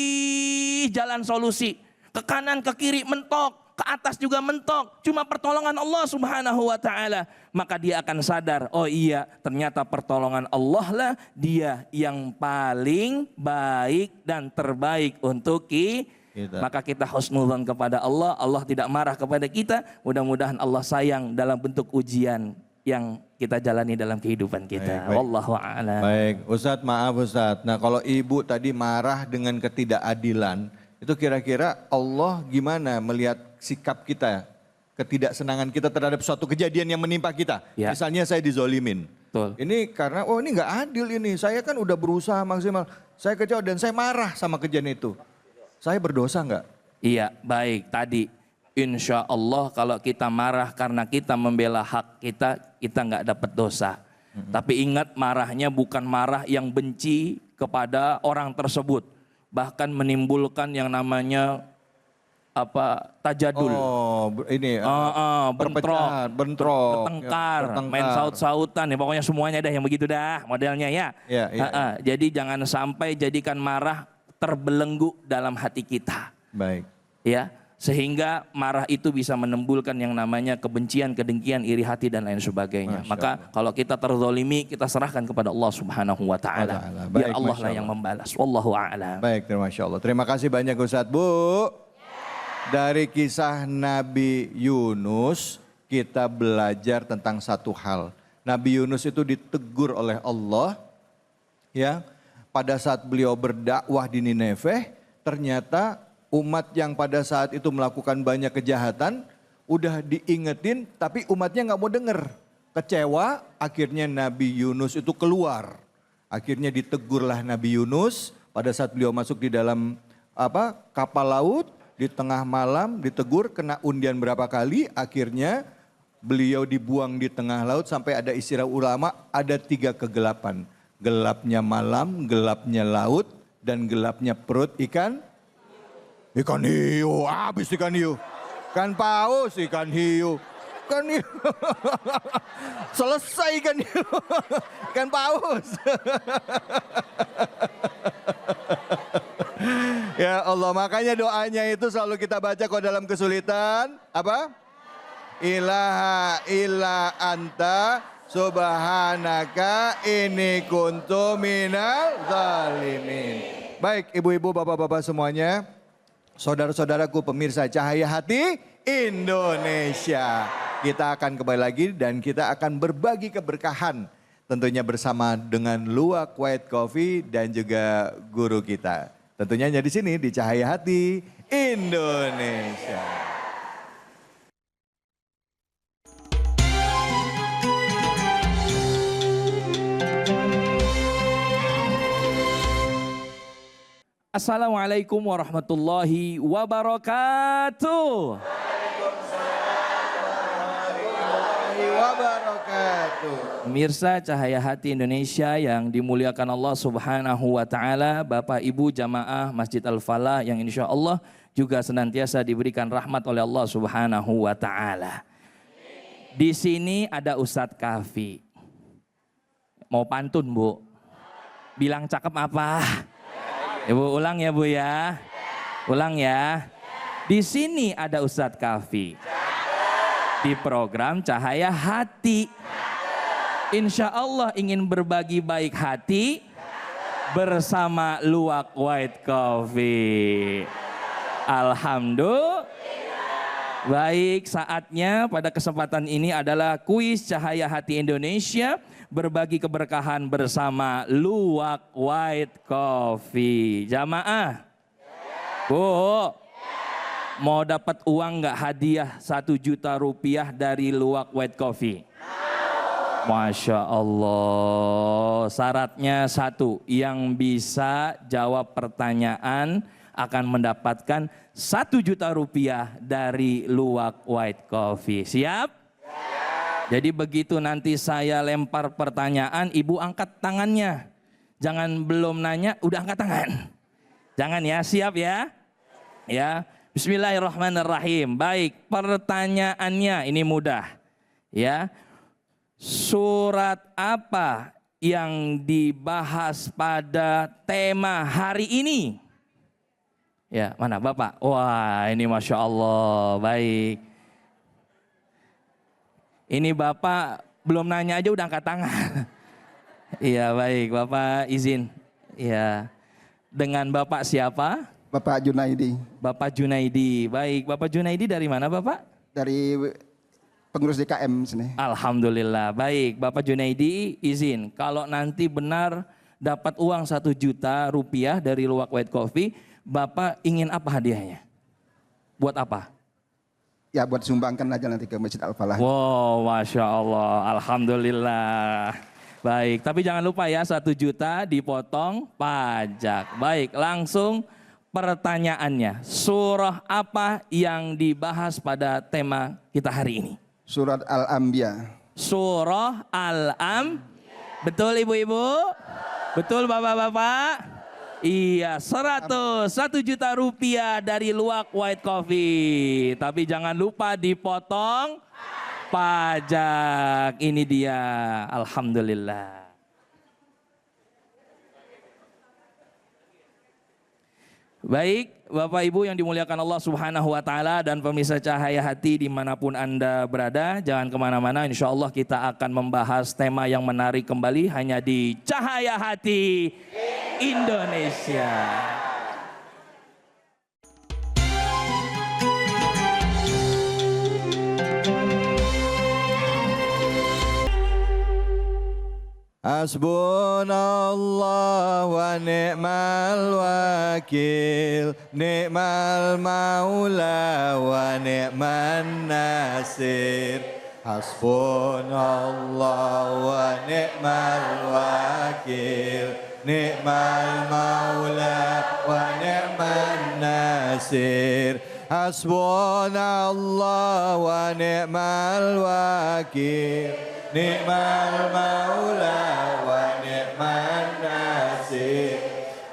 jalan solusi. Ke kanan, ke kiri mentok, ke atas juga mentok. Cuma pertolongan Allah Subhanahu wa ta'ala. Maka dia akan sadar, oh iya ternyata pertolongan Allah lah dia yang paling baik dan terbaik untuk kita. Maka kita husnudzon kepada Allah. Allah tidak marah kepada kita. Mudah-mudahan Allah sayang dalam bentuk ujian yang kita jalani dalam kehidupan kita. Baik. Wallahu a'lam. Baik, Ustadz maaf Ustadz. Nah kalau ibu tadi marah dengan ketidakadilan, itu kira-kira Allah gimana melihat sikap kita, ketidaksenangan kita terhadap suatu kejadian yang menimpa kita. Ya. Misalnya saya dizolimin. Betul. Ini karena, oh ini nggak adil ini, saya kan udah berusaha maksimal. Saya kecewa dan saya marah sama kejadian itu. Saya berdosa nggak? Iya, baik tadi. Insya Allah kalau kita marah karena kita membela hak kita nggak dapat dosa. Tapi ingat marahnya bukan marah yang benci kepada orang tersebut. Bahkan menimbulkan yang namanya tajadul. Oh ini bentrok, bertengkar, main saut-sautan ya pokoknya semuanya dah yang begitu dah modelnya ya. Iya. Jadi jangan sampai jadikan marah terbelenggu dalam hati kita. Baik. Ya. Sehingga marah itu bisa menimbulkan yang namanya kebencian, kedengkian, iri hati dan lain sebagainya. Maka kalau kita terzolimi, kita serahkan kepada Allah Subhanahu wa ta'ala. Biar Allah lah yang membalas. Wallahu a'lam. Baik, terima kasih banyak Ustadz. Bu, dari kisah Nabi Yunus kita belajar tentang satu hal. Nabi Yunus itu ditegur oleh Allah ya. Pada saat beliau berdakwah di Nineveh, ternyata umat yang pada saat itu melakukan banyak kejahatan, udah diingetin tapi umatnya nggak mau denger. Kecewa, akhirnya Nabi Yunus itu keluar. Akhirnya ditegurlah Nabi Yunus pada saat beliau masuk di dalam kapal laut, di tengah malam ditegur, kena undian berapa kali, akhirnya beliau dibuang di tengah laut sampai ada istilah ulama, ada 3 kegelapan. Gelapnya malam, gelapnya laut, dan gelapnya perut ikan. Ikan hiu, habis ikan hiu. Ikan paus, ikan hiu. Ikan hiu. Selesai ikan hiu. Ikan paus. Ya Allah, makanya doanya itu selalu kita baca kalau dalam kesulitan. Apa? Ilaha illa anta subhanaka inni kuntu minal zalimin. Baik ibu-ibu, bapak-bapak semuanya. Saudara-saudaraku pemirsa Cahaya Hati Indonesia. Kita akan kembali lagi dan kita akan berbagi keberkahan. Tentunya bersama dengan Luwak White Coffee dan juga guru kita. Tentunya hanya di sini di Cahaya Hati Indonesia. Assalamualaikum warahmatullahi wabarakatuh. Pemirsa Cahaya Hati Indonesia yang dimuliakan Allah Subhanahu wa taala, Bapak Ibu jamaah Masjid Al-Falah yang insya Allah juga senantiasa diberikan rahmat oleh Allah Subhanahu wa taala. Di sini ada Ustadz Kafi. Mau pantun, Bu? Bilang cakep apa? Ibu ulang ya Bu ya. Ulang ya. Di sini ada Ustadz Kafi. Di program Cahaya Hati. Insya Allah ingin berbagi baik hati bersama Luwak White Coffee. Alhamdulillah. Baik, saatnya pada kesempatan ini adalah kuis Cahaya Hati Indonesia. Berbagi keberkahan bersama Luwak White Coffee. Jamaah, Bu, mau dapat uang nggak hadiah 1 juta rupiah dari Luwak White Coffee? Masya Allah, syaratnya satu, yang bisa jawab pertanyaan akan mendapatkan 1 juta rupiah dari Luwak White Coffee. Siap? Jadi begitu nanti saya lempar pertanyaan, ibu angkat tangannya. Jangan belum nanya, udah angkat tangan. Jangan ya, siap ya? Ya, bismillahirrahmanirrahim. Baik, pertanyaannya ini mudah. Ya, surat apa yang dibahas pada tema hari ini? Ya, mana Bapak? Wah, ini Masya Allah, baik. Ini Bapak belum nanya aja udah angkat tangan. Iya baik, Bapak izin. Iya. Dengan Bapak siapa? Bapak Junaidi. Bapak Junaidi. Baik, Bapak Junaidi dari mana Bapak? Dari pengurus DKM sini. Alhamdulillah. Baik, Bapak Junaidi izin. Kalau nanti benar dapat uang 1 juta rupiah dari Luwak White Coffee, Bapak ingin apa hadiahnya? Buat apa? Ya buat sumbangkan aja nanti ke Masjid Al-Falah. Wow, Masya Allah, Alhamdulillah. Baik, tapi jangan lupa ya 1 juta dipotong pajak. Baik, langsung pertanyaannya. Surah apa yang dibahas pada tema kita hari ini? Surat Al-Anbiya. Surah Betul ibu-ibu? Betul bapak-bapak? Iya, 1 juta rupiah dari Luwak White Coffee. Tapi jangan lupa dipotong pajak. Ini dia, alhamdulillah. Baik, Bapak Ibu yang dimuliakan Allah Subhanahu wa taala dan pemirsa Cahaya Hati dimanapun Anda berada, jangan kemana-mana, insya Allah kita akan membahas tema yang menarik kembali hanya di Cahaya Hati Indonesia. Hasbunallah wa ni'mal wakil, ni'mal maula wa ni'man nasir. Hasbunallah wa ni'mal wakil, ni'mal maula wa ni'man nasir. Hasbunallah wa ni'mal wakil, ni'mal maula wa ni'man nasir.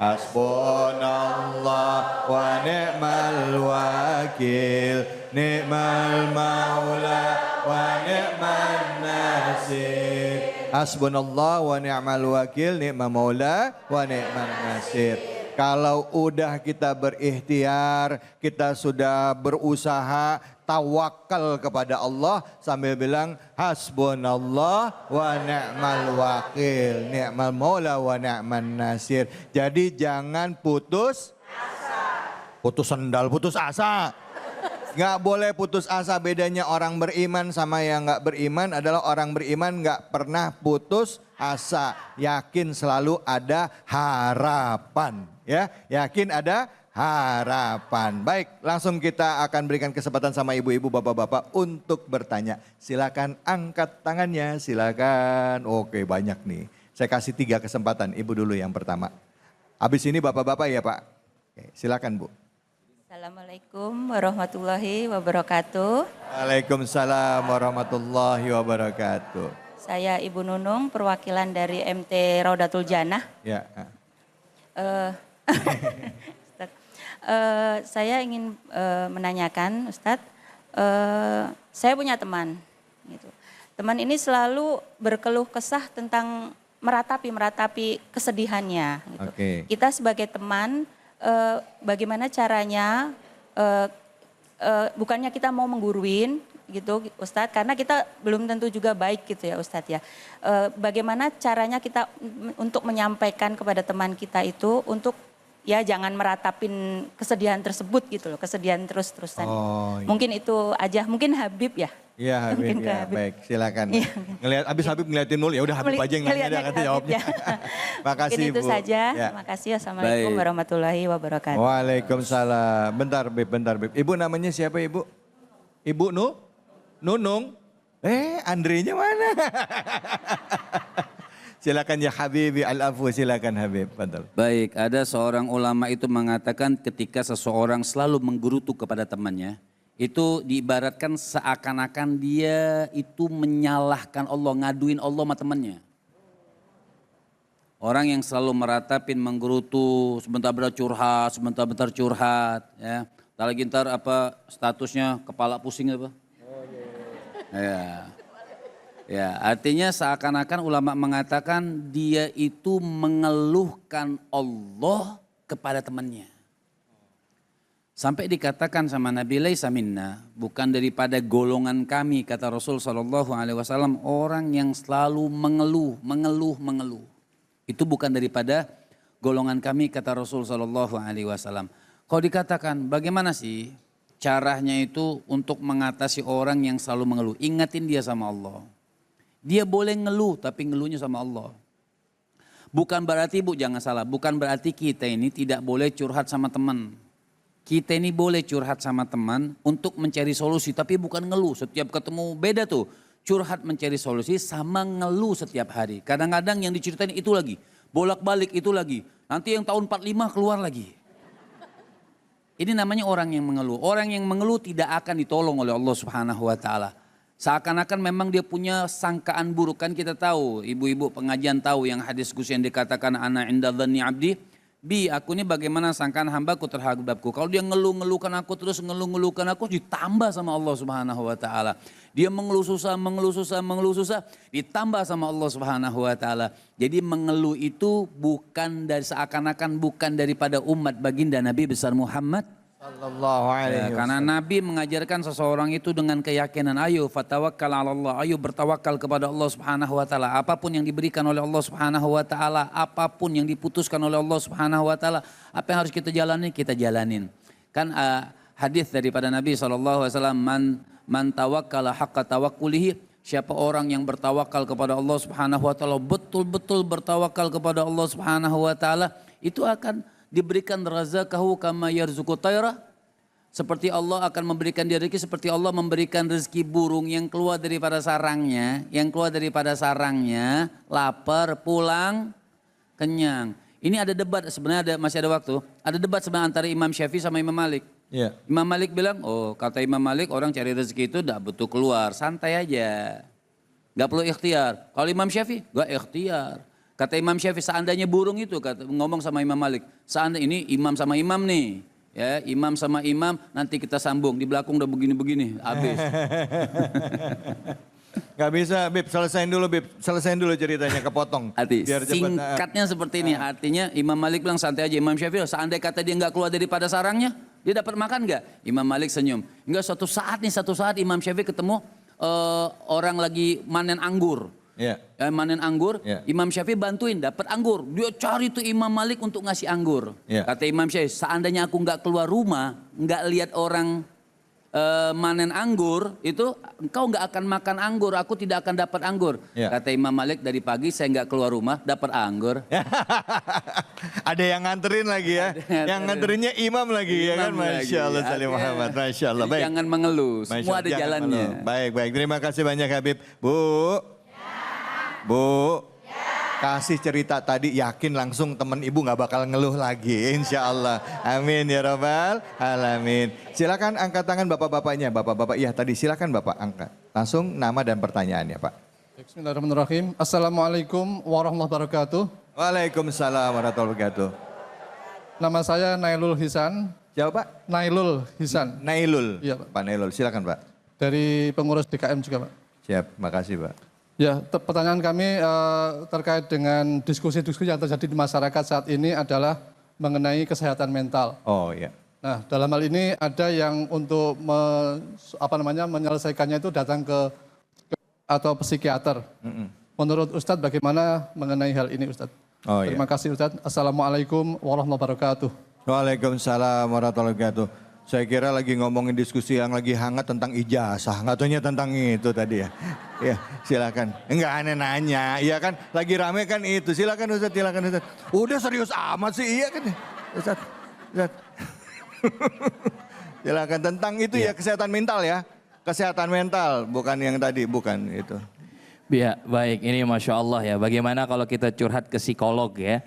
Hasbunallah wa ni'mal wakil, ni'mal maula wa ni'man nasir. Hasbunallah wa ni'mal wakil, ni'mal maula wa ni'man nasir. Kalau udah kita berikhtiar, kita sudah berusaha, tawakal kepada Allah sambil bilang hasbunallah wa ni'mal wakil, ni'mal maula wa ni'man nasir. Jadi jangan putus asa. Putus sendal, putus asa. Nggak boleh putus asa. Bedanya orang beriman sama yang nggak beriman adalah orang beriman nggak pernah putus asa. Yakin selalu ada harapan. Ya, yakin ada harapan. Baik, langsung kita akan berikan kesempatan sama ibu-ibu, bapak-bapak untuk bertanya. Silakan angkat tangannya, silakan. Oke, banyak nih. Saya kasih 3 kesempatan, ibu dulu yang pertama. Habis ini bapak-bapak ya Pak. Oke, silakan Bu. Assalamualaikum warahmatullahi wabarakatuh. Waalaikumsalam warahmatullahi wabarakatuh. Saya Ibu Nunung, perwakilan dari MT Raudatul Jannah. Ya. Saya ingin menanyakan, Ustadz, saya punya teman, gitu. Teman ini selalu berkeluh kesah tentang meratapi kesedihannya. Gitu. Oke. Kita sebagai teman, bagaimana caranya? Bukannya kita mau mengguruin, gitu, Ustadz, karena kita belum tentu juga baik, gitu ya, Ustadz ya. Bagaimana caranya kita untuk menyampaikan kepada teman kita itu untuk ya jangan meratapin kesedihan tersebut gitu loh, kesedihan terus-terusan. Oh, iya. Mungkin itu aja, mungkin Habib ya. Iya Habib, Mungkin ke ya Habib. baik silakan. Iya. Ngelihat abis Habib ngeliatin mulu, ya udah Habib aja yang nanya Ngeliatnya dah ke kata Habib, jawabnya. ya. Makasih Mungkin itu Bu. saja, Ya. terima kasih. Assalamualaikum Baik. warahmatullahi wabarakatuh. Waalaikumsalam. Bentar Beb. Ibu namanya siapa Ibu? Ibu Nunung? Andrenya mana? Silakan ya Habibi Al-Afu, silakan Habib. Betul. Baik, ada seorang ulama itu mengatakan ketika seseorang selalu menggerutu kepada temannya, itu diibaratkan seakan-akan dia itu menyalahkan Allah, ngaduin Allah sama temannya. Orang yang selalu meratapin, menggerutu, sebentar curhat, ya. Ntar apa statusnya kepala pusing apa? Ya. Ya, artinya seakan-akan ulama mengatakan dia itu mengeluhkan Allah kepada temannya. Sampai dikatakan sama Nabi, laisa minna, bukan daripada golongan kami, kata Rasul SAW, orang yang selalu mengeluh. Itu bukan daripada golongan kami, kata Rasul SAW. Kalau dikatakan bagaimana sih caranya itu untuk mengatasi orang yang selalu mengeluh? Ingatin dia sama Allah. Dia boleh ngeluh tapi ngeluhnya sama Allah. Bukan berarti Bu, jangan salah, bukan berarti kita ini tidak boleh curhat sama teman. Kita ini boleh curhat sama teman untuk mencari solusi tapi bukan ngeluh. Setiap ketemu beda tuh, curhat mencari solusi sama ngeluh setiap hari. Kadang-kadang yang diceritain itu lagi, bolak-balik itu lagi. Nanti yang tahun 45 keluar lagi. Ini namanya orang yang mengeluh. Orang yang mengeluh tidak akan ditolong oleh Allah Subhanahu wa taala. Seakan-akan memang dia punya sangkaan buruk. Kan kita tahu, ibu-ibu pengajian tahu yang hadis Gus yang dikatakan ana inda dhanni abdi bi, aku ini bagaimana sangkaan hambaku terhadapku. Kalau dia ngeluh-ngeluhkan aku terus ngeluh-ngeluhkan aku, ditambah sama Allah Subhanahu wa taala. Dia mengeluh susah, ditambah sama Allah Subhanahu wa taala. Jadi mengeluh itu bukan dari seakan-akan bukan daripada umat baginda Nabi besar Muhammad Sallallahu alaihi karena Nabi mengajarkan seseorang itu dengan keyakinan, ayo fatawakkal 'ala Allah, ayo bertawakal kepada Allah Subhanahu wa taala. Apapun yang diberikan oleh Allah Subhanahu wa taala, apapun yang diputuskan oleh Allah Subhanahu wa taala, apa yang harus kita jalani, kita jalanin. Kan hadis daripada Nabi SAW, man tawakkala haqqa tawakkulihi, siapa orang yang bertawakal kepada Allah Subhanahu wa taala, betul-betul bertawakal kepada Allah Subhanahu wa taala, itu akan diberikan razaqahu kama yarzuqu tayra, seperti Allah akan memberikan dia rezeki seperti Allah memberikan rezeki burung yang keluar daripada sarangnya, lapar, pulang kenyang. Ini ada debat sebenarnya, masih ada waktu. Ada debat sebenarnya antara Imam Syafi'i sama Imam Malik. Ya. Imam Malik bilang, kata Imam Malik, orang cari rezeki itu tidak butuh keluar, santai aja. Gak perlu ikhtiar. Kalau Imam Syafi'i, gak ikhtiar. Kata Imam Syafi'i, seandainya burung itu ngomong sama Imam Malik, seandainya ini imam sama imam nih, ya imam sama imam, nanti kita sambung di belakang udah begini-begini, habis. Gak bisa, Bib, selesain dulu ceritanya, kepotong. Biar cepet. Singkatnya seperti ini, artinya Imam Malik bilang santai aja. Imam Syafi'i, seandainya kata dia nggak keluar daripada sarangnya, dia dapat makan nggak? Imam Malik senyum. Enggak, satu saat Imam Syafi'i ketemu orang lagi manen anggur. Ya. Manen anggur, Ya. Imam Syafi'i bantuin dapat anggur. Dia cari tuh Imam Malik untuk ngasih anggur. Ya. Kata Imam Syafi'i, seandainya aku nggak keluar rumah, nggak lihat orang manen anggur, itu engkau nggak akan makan anggur, aku tidak akan dapat anggur. Ya. Kata Imam Malik, dari pagi saya nggak keluar rumah, dapat anggur. Ada yang nganterin lagi ya. Yang nganterinnya imam lagi ya kan. Imam Masya Allah lagi. Salim Muhammad. Masya Allah. Jadi Baik. jangan mengeluh, Masya semua ada Allah, jangan jalannya. mengeluh. Baik. Terima kasih banyak Habib. Bu. Bu. Kasih cerita tadi, yakin langsung temen ibu gak bakal ngeluh lagi. Insya Allah. Amin ya Rabbal Alamin. Silakan angkat tangan bapak-bapaknya. Bapak-bapak, iya tadi silakan bapak angkat. Langsung nama dan pertanyaannya Pak. Bismillahirrahmanirrahim. Assalamualaikum warahmatullahi wabarakatuh. Waalaikumsalam warahmatullahi wabarakatuh. Nama saya Nailul Hisan. Siapa Pak? Nailul Hisan. Nailul. Iya, Pak. Pak Nailul, silakan Pak. Dari pengurus DKM juga Pak. Siap, makasih Pak. Ya, pertanyaan kami terkait dengan diskusi-diskusi yang terjadi di masyarakat saat ini adalah mengenai kesehatan mental. Oh iya. Nah, dalam hal ini ada yang untuk menyelesaikannya itu datang ke atau psikiater. Menurut Ustadz bagaimana mengenai hal ini Ustadz? Oh iya. Terima kasih Ustadz. Assalamualaikum warahmatullahi wabarakatuh. Waalaikumsalam warahmatullahi wabarakatuh. Saya kira lagi ngomongin diskusi yang lagi hangat tentang ijazah, nggak taunya tentang itu tadi ya. Ya, silakan. Enggak, aneh nanya, iya kan? Lagi rame kan itu. Silakan Ustaz, silakan Ustaz. Udah serius amat sih, iya kan? Ustaz. Silakan tentang itu ya, kesehatan mental ya. Kesehatan mental, bukan yang tadi, bukan itu. Ya, baik. Ini Masya Allah ya. Bagaimana kalau kita curhat ke psikolog ya?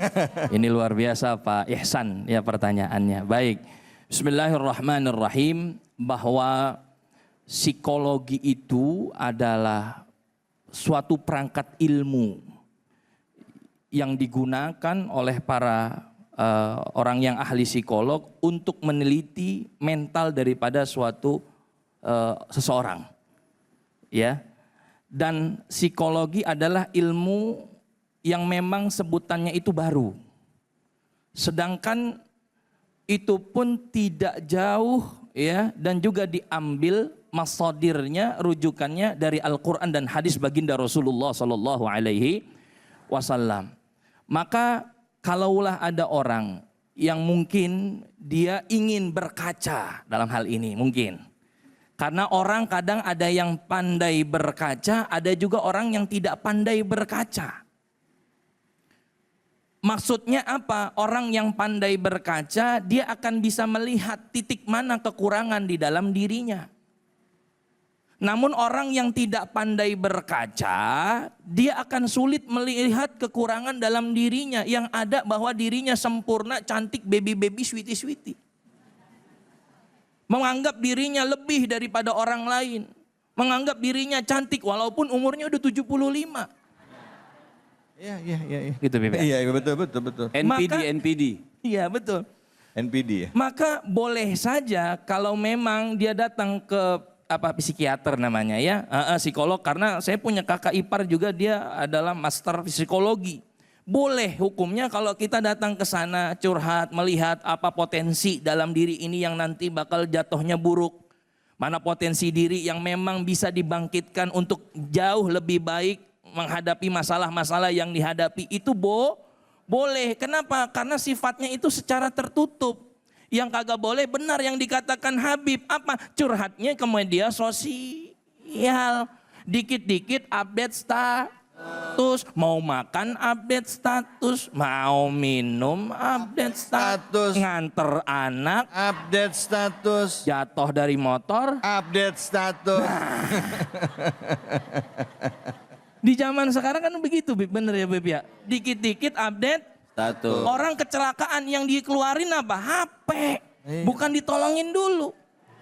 Ini luar biasa Pak Ihsan ya pertanyaannya. Baik. Bismillahirrahmanirrahim. Bahwa psikologi itu adalah suatu perangkat ilmu yang digunakan oleh para orang yang ahli psikolog untuk meneliti mental daripada suatu seseorang. Ya. Dan psikologi adalah ilmu yang memang sebutannya itu baru. Sedangkan itu pun tidak jauh ya, dan juga diambil masadirnya, rujukannya dari Al-Quran dan hadis baginda Rasulullah Sallallahu Alaihi Wasallam. Maka kalaulah ada orang yang mungkin dia ingin berkaca dalam hal ini, mungkin. Karena orang kadang ada yang pandai berkaca, ada juga orang yang tidak pandai berkaca. Maksudnya apa? Orang yang pandai berkaca, dia akan bisa melihat titik mana kekurangan di dalam dirinya. Namun orang yang tidak pandai berkaca, dia akan sulit melihat kekurangan dalam dirinya. Yang ada bahwa dirinya sempurna, cantik, baby-baby, sweetie-sweetie. Menganggap dirinya lebih daripada orang lain. Menganggap dirinya cantik walaupun umurnya udah 75. Iya. Gitu, Bebe. Iya, betul. NPD. Iya, betul. NPD ya. Maka boleh saja kalau memang dia datang ke psikiater namanya ya, psikolog, karena saya punya kakak ipar juga dia adalah master psikologi. Boleh hukumnya kalau kita datang ke sana curhat, melihat apa potensi dalam diri ini yang nanti bakal jatuhnya buruk. Mana potensi diri yang memang bisa dibangkitkan untuk jauh lebih baik menghadapi masalah-masalah yang dihadapi itu boleh. Kenapa? Karena sifatnya itu secara tertutup. Yang kagak boleh benar yang dikatakan Habib. Apa? Curhatnya ke media sosial. Dikit-dikit update status. Mau makan update status. Mau minum update status. Nganter anak. Update status. Jatuh dari motor. Update status. Di zaman sekarang kan begitu, Bib. Bener ya, Bib ya? Dikit-dikit update. Satu. Orang kecelakaan yang dikeluarin apa? HP. Bukan ditolongin dulu.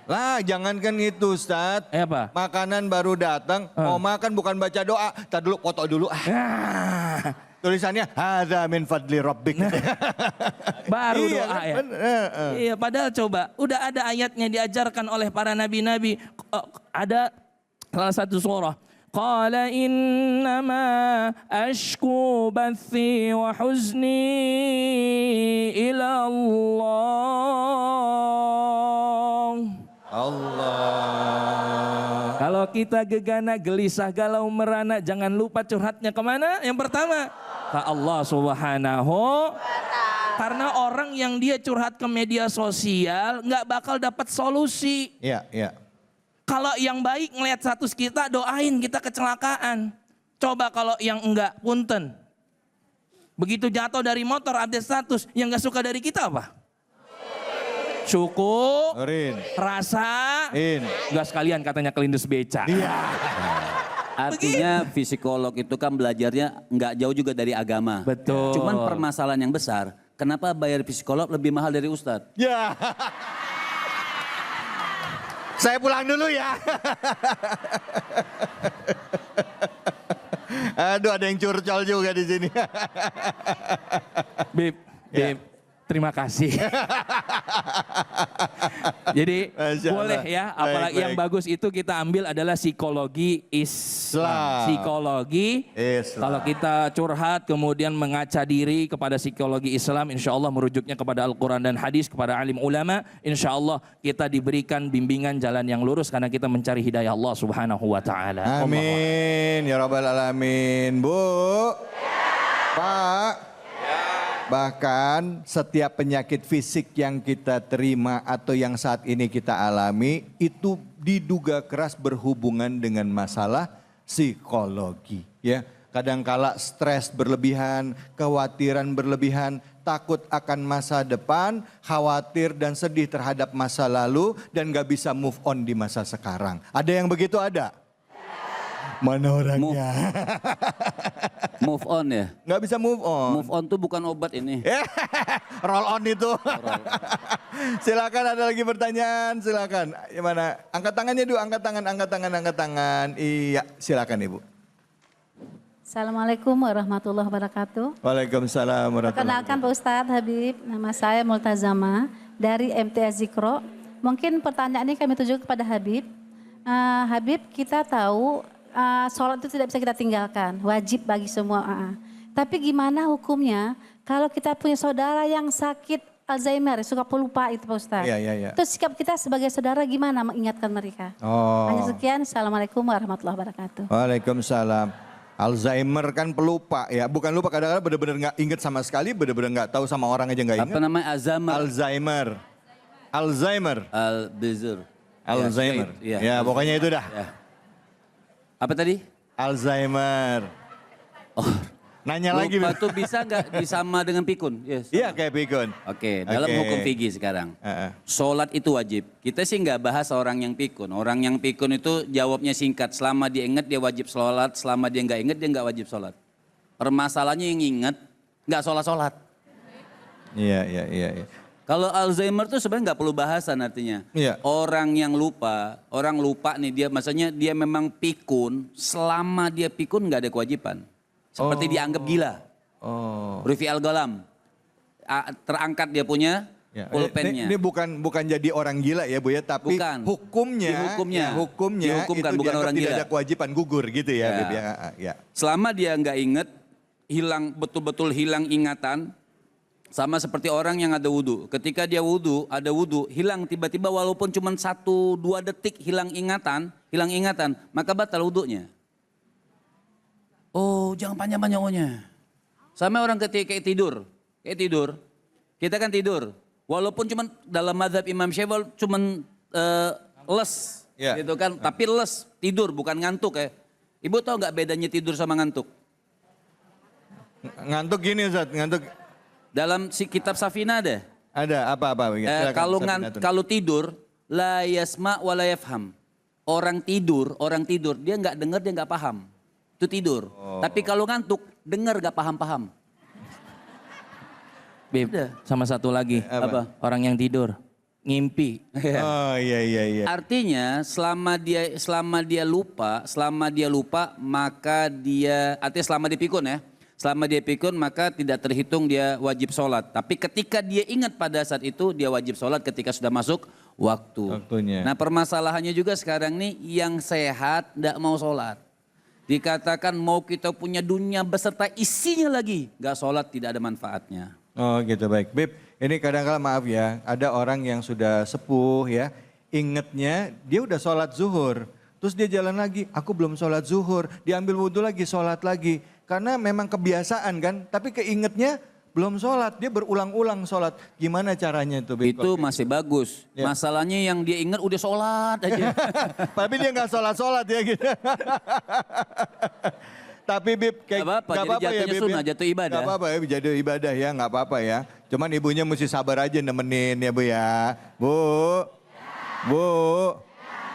Lah jangankan itu Ustadz. Apa? Makanan baru datang, mau makan bukan baca doa. Tar dulu, foto dulu. Tulisannya, hadza min fadli rabbik. Baru Iya, doa kan, ya. bener. Iya, padahal coba udah ada ayatnya diajarkan oleh para nabi-nabi. Ada salah satu surah. Qala innama ashku bathi wa huzni ila Allah. Kalau kita gegana, gelisah, galau, merana, jangan lupa curhatnya kemana? Yang pertama, ke Allah Subhanahu. Karena orang yang dia curhat ke media sosial nggak bakal dapat solusi. Iya, iya. Kalau yang baik ngelihat status kita, doain kita kecelakaan. Coba kalau yang enggak, punten. Begitu jatuh dari motor, update status, yang nggak suka dari kita apa? Suku, Rin. rasa, In. nggak sekalian katanya kelindes beca. Artinya psikolog itu kan belajarnya nggak jauh juga dari agama. Betul. Cuman permasalahan yang besar, kenapa bayar psikolog lebih mahal dari ustadz? Ya. Saya pulang dulu ya. Aduh, ada yang curcol juga di sini. Bib, terima kasih. Jadi Masya boleh Allah. ya, Baik, apalagi yang baik. bagus itu kita ambil adalah psikologi Islam. Islam. Psikologi, Islam. kalau kita curhat kemudian mengaca diri kepada psikologi Islam, insya Allah merujuknya kepada Al-Quran dan hadis, kepada alim ulama, insya Allah kita diberikan bimbingan jalan yang lurus karena kita mencari hidayah Allah Subhanahu wa Ta'ala. Amin ya rabbal alamin. Bu, Pak. Bahkan setiap penyakit fisik yang kita terima atau yang saat ini kita alami itu diduga keras berhubungan dengan masalah psikologi. Ya, kadangkala stres berlebihan, kekhawatiran berlebihan, takut akan masa depan, khawatir dan sedih terhadap masa lalu dan gak bisa move on di masa sekarang. Ada yang begitu ada? Mana orangnya? Move on ya? Gak bisa move on. Move on tuh bukan obat ini. Roll on itu. Silakan, ada lagi pertanyaan, silakan. Gimana? Angkat tangannya dulu, angkat tangan. Iya, silakan Ibu. Assalamualaikum warahmatullahi wabarakatuh. Waalaikumsalam warahmatullahi Perkenalkan Pak Ustadz Habib, nama saya Multazama dari MTS Zikro. Mungkin pertanyaan ini kami tuju kepada Habib. Habib, kita tahu sholat itu tidak bisa kita tinggalkan, wajib bagi semua. Tapi gimana hukumnya kalau kita punya saudara yang sakit Alzheimer, suka pelupa itu Pak Ustadz. Iya. Terus sikap kita sebagai saudara gimana mengingatkan mereka? Oh. Hanya sekian, Assalamualaikum warahmatullahi wabarakatuh. Waalaikumsalam. Alzheimer kan pelupa ya, bukan lupa, kadang-kadang benar-benar nggak inget sama sekali, benar-benar nggak tahu sama orang aja nggak inget. Apa namanya Alzheimer? Alzheimer. Alzheimer. Ya, Ya, pokoknya itu dah. Ya. Apa tadi? Alzheimer. Oh, Nanya lupa lagi. tuh bisa nggak disama dengan pikun? Yes. Iya kayak pikun. Oke, dalam Oke. hukum fikih sekarang. Heeh. Sholat itu wajib. Kita sih nggak bahas orang yang pikun. Orang yang pikun itu jawabnya singkat. Selama dia ingat dia wajib sholat. Selama dia nggak ingat dia nggak wajib sholat. Permasalahannya yang ingat nggak sholat. Iya. Kalau Alzheimer tuh sebenarnya nggak perlu bahasan artinya. Iya. Orang lupa nih dia, maksudnya dia memang pikun. Selama dia pikun nggak ada kewajiban. Seperti dianggap gila. Oh. Rufi al-Ghalam. Terangkat dia punya Ya. pulpennya. Ini bukan jadi orang gila ya Bu ya, tapi Bukan. hukumnya Dihukumkan, itu bukan dianggap orang tidak gila. ada kewajiban gugur gitu ya, Ya. Bib ya. Ya. Selama dia nggak inget, betul-betul hilang ingatan, sama seperti orang yang ada wudhu. Ketika dia ada wudhu, hilang tiba-tiba walaupun cuma 1-2 detik hilang ingatan, maka batal wudhunya. Oh, jangan panjang-panjang wudhunya. Sama orang ketika kayak tidur, kita kan tidur. Walaupun cuma dalam mazhab Imam Syafi'i cuma les, Ya. gitu kan. Tapi les, tidur bukan ngantuk ya. Ibu tahu nggak bedanya tidur sama ngantuk? Ngantuk gini Ustaz, ngantuk. Dalam si kitab Safina ada. Ada apa-apa? Silakan, Kalau tidur, la yasma wa la yafham. Orang tidur dia nggak dengar, dia nggak paham. Itu tidur. Tapi kalau ngantuk, dengar nggak paham-paham. Bib, sama satu lagi. Apa? Orang yang tidur. ngimpi. Oh iya. Artinya selama dia lupa maka dia, artinya selama dia pikun ya. Selama dia pikun maka tidak terhitung dia wajib sholat. Tapi ketika dia ingat pada saat itu dia wajib sholat ketika sudah masuk waktunya. Nah permasalahannya juga sekarang nih yang sehat tidak mau sholat. Dikatakan mau kita punya dunia beserta isinya lagi. Gak sholat tidak ada manfaatnya. Oh gitu, baik. Bib, ini kadang-kala maaf ya, ada orang yang sudah sepuh ya, ingetnya dia udah sholat zuhur. Terus dia jalan lagi, aku belum sholat zuhur, diambil wudhu lagi, sholat lagi. Karena memang kebiasaan kan, tapi keingetnya belum sholat, dia berulang-ulang sholat. Gimana caranya itu, Bib? Itu masih bagus. Ya. Masalahnya yang dia ingat udah sholat aja. Tapi dia nggak sholat-sholat ya gitu. Tapi Bib, kayak Gak apa-apa, jadi ya jatuhnya Bib, sunnah, ya. jatuh ibadah. Gak apa-apa ya, jatuh ibadah ya, gak apa-apa ya. Cuman ibunya mesti sabar aja nemenin ya Bu ya. Bu,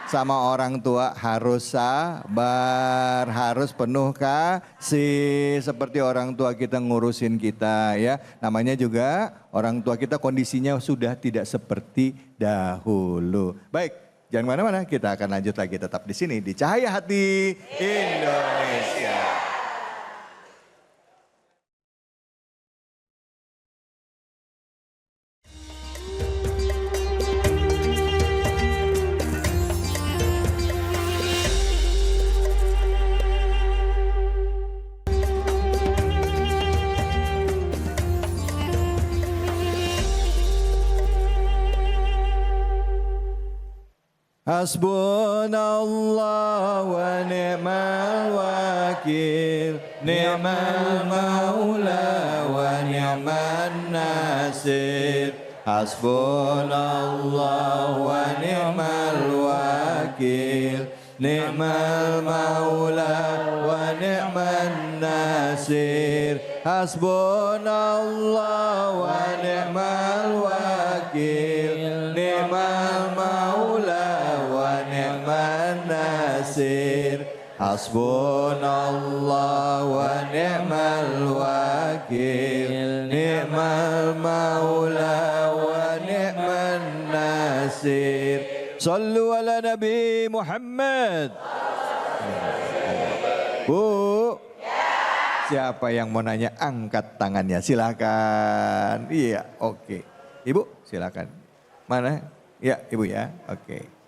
sama orang tua harus sabar, harus penuh kasih. Seperti orang tua kita ngurusin kita ya. Namanya juga orang tua kita kondisinya sudah tidak seperti dahulu. Baik, jangan kemana-mana, kita akan lanjut lagi tetap di sini di Cahaya Hati Indonesia. Hasbunallah wa ni'mal wakil, ni'mal maula wa ni'man nasir. Hasbunallah wa ni'mal wakil, ni'mal maula wa ni'man nasir. Hasbunallah wa ni'mal wakil, ni'mal maula nasir. Hasbunallah wa ni'mal wakil, ni'mal maula wa ni'man nasir. Sallu ala Nabi Muhammad. Bu, siapa yang mau nanya angkat tangannya, silakan. Iya, oke. Ibu, silakan. Mana? Ya, Ibu ya, oke.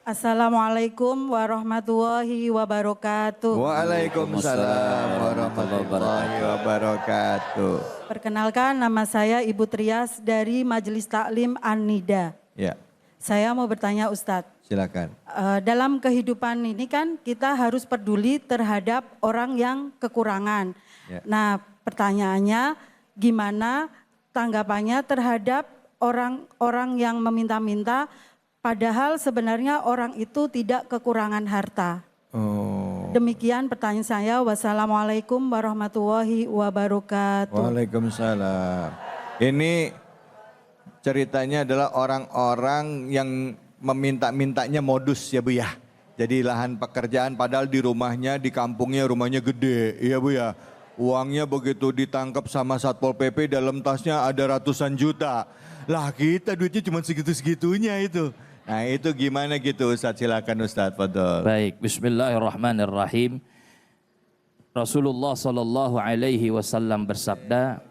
Assalamualaikum warahmatullahi wabarakatuh. Waalaikumsalam warahmatullahi wabarakatuh. Perkenalkan, nama saya Ibu Trias dari Majelis Taklim An-Nida. Ya. Saya mau bertanya Ustadz. Silakan. Dalam kehidupan ini kan kita harus peduli terhadap orang yang kekurangan. Ya. Nah pertanyaannya gimana tanggapannya terhadap orang-orang yang meminta-minta padahal sebenarnya orang itu tidak kekurangan harta. Oh. Demikian pertanyaan saya. Wassalamualaikum warahmatullahi wabarakatuh. Waalaikumsalam. Ini ceritanya adalah orang-orang yang meminta-mintanya modus ya Bu ya. Jadi lahan pekerjaan padahal di rumahnya, di kampungnya rumahnya gede ya Bu ya. Uangnya begitu ditangkap sama Satpol PP dalam tasnya ada ratusan juta. Lah kita duitnya cuma segitu-segitunya itu. Nah itu gimana gitu Ustadz, silakan Ustadz, fadol. Baik, bismillahirrahmanirrahim. Rasulullah sallallahu alaihi wasallam bersabda,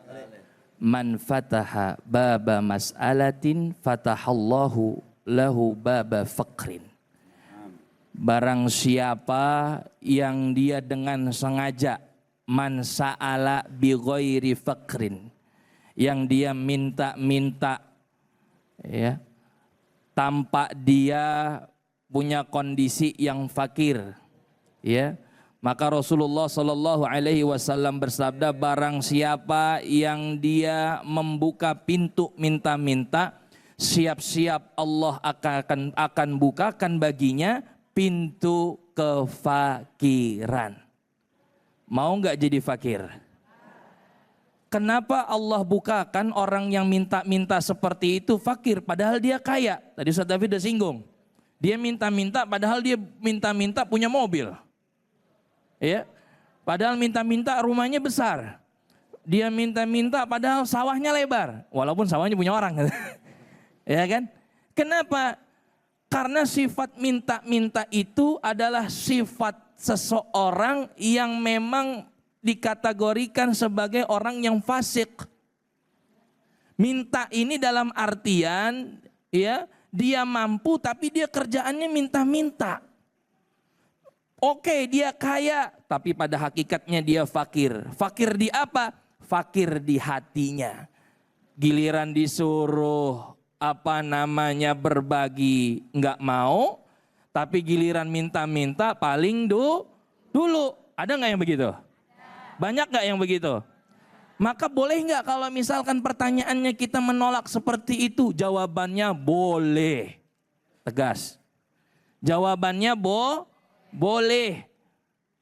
"Man fataha baba mas'alatin fatahallahu lahu baba faqrin." Barang siapa yang dia dengan sengaja man sa'ala bi ghairi faqrin, yang dia minta-minta ya tanpa dia punya kondisi yang fakir ya, maka Rasulullah Shallallahu Alaihi Wasallam bersabda, barang siapa yang dia membuka pintu minta-minta, siap-siap Allah akan bukakan baginya pintu kefakiran. Mau nggak jadi fakir? Kenapa Allah bukakan orang yang minta-minta seperti itu fakir padahal dia kaya? Tadi Ustaz David udah singgung. Dia minta-minta padahal dia minta-minta punya mobil. Ya. Padahal minta-minta rumahnya besar. Dia minta-minta padahal sawahnya lebar. Walaupun sawahnya punya orang. Ya kan? Kenapa? Karena sifat minta-minta itu adalah sifat seseorang yang memang dikategorikan sebagai orang yang fasik. Minta ini dalam artian ya, dia mampu tapi dia kerjaannya minta-minta. Oke, dia kaya tapi pada hakikatnya dia fakir. Fakir di apa? Fakir di hatinya. Giliran disuruh berbagi nggak mau, tapi giliran minta-minta paling dulu. Ada nggak yang begitu? Banyak nggak yang begitu? Maka boleh nggak kalau misalkan pertanyaannya kita menolak seperti itu? Jawabannya boleh. Tegas. Jawabannya boleh.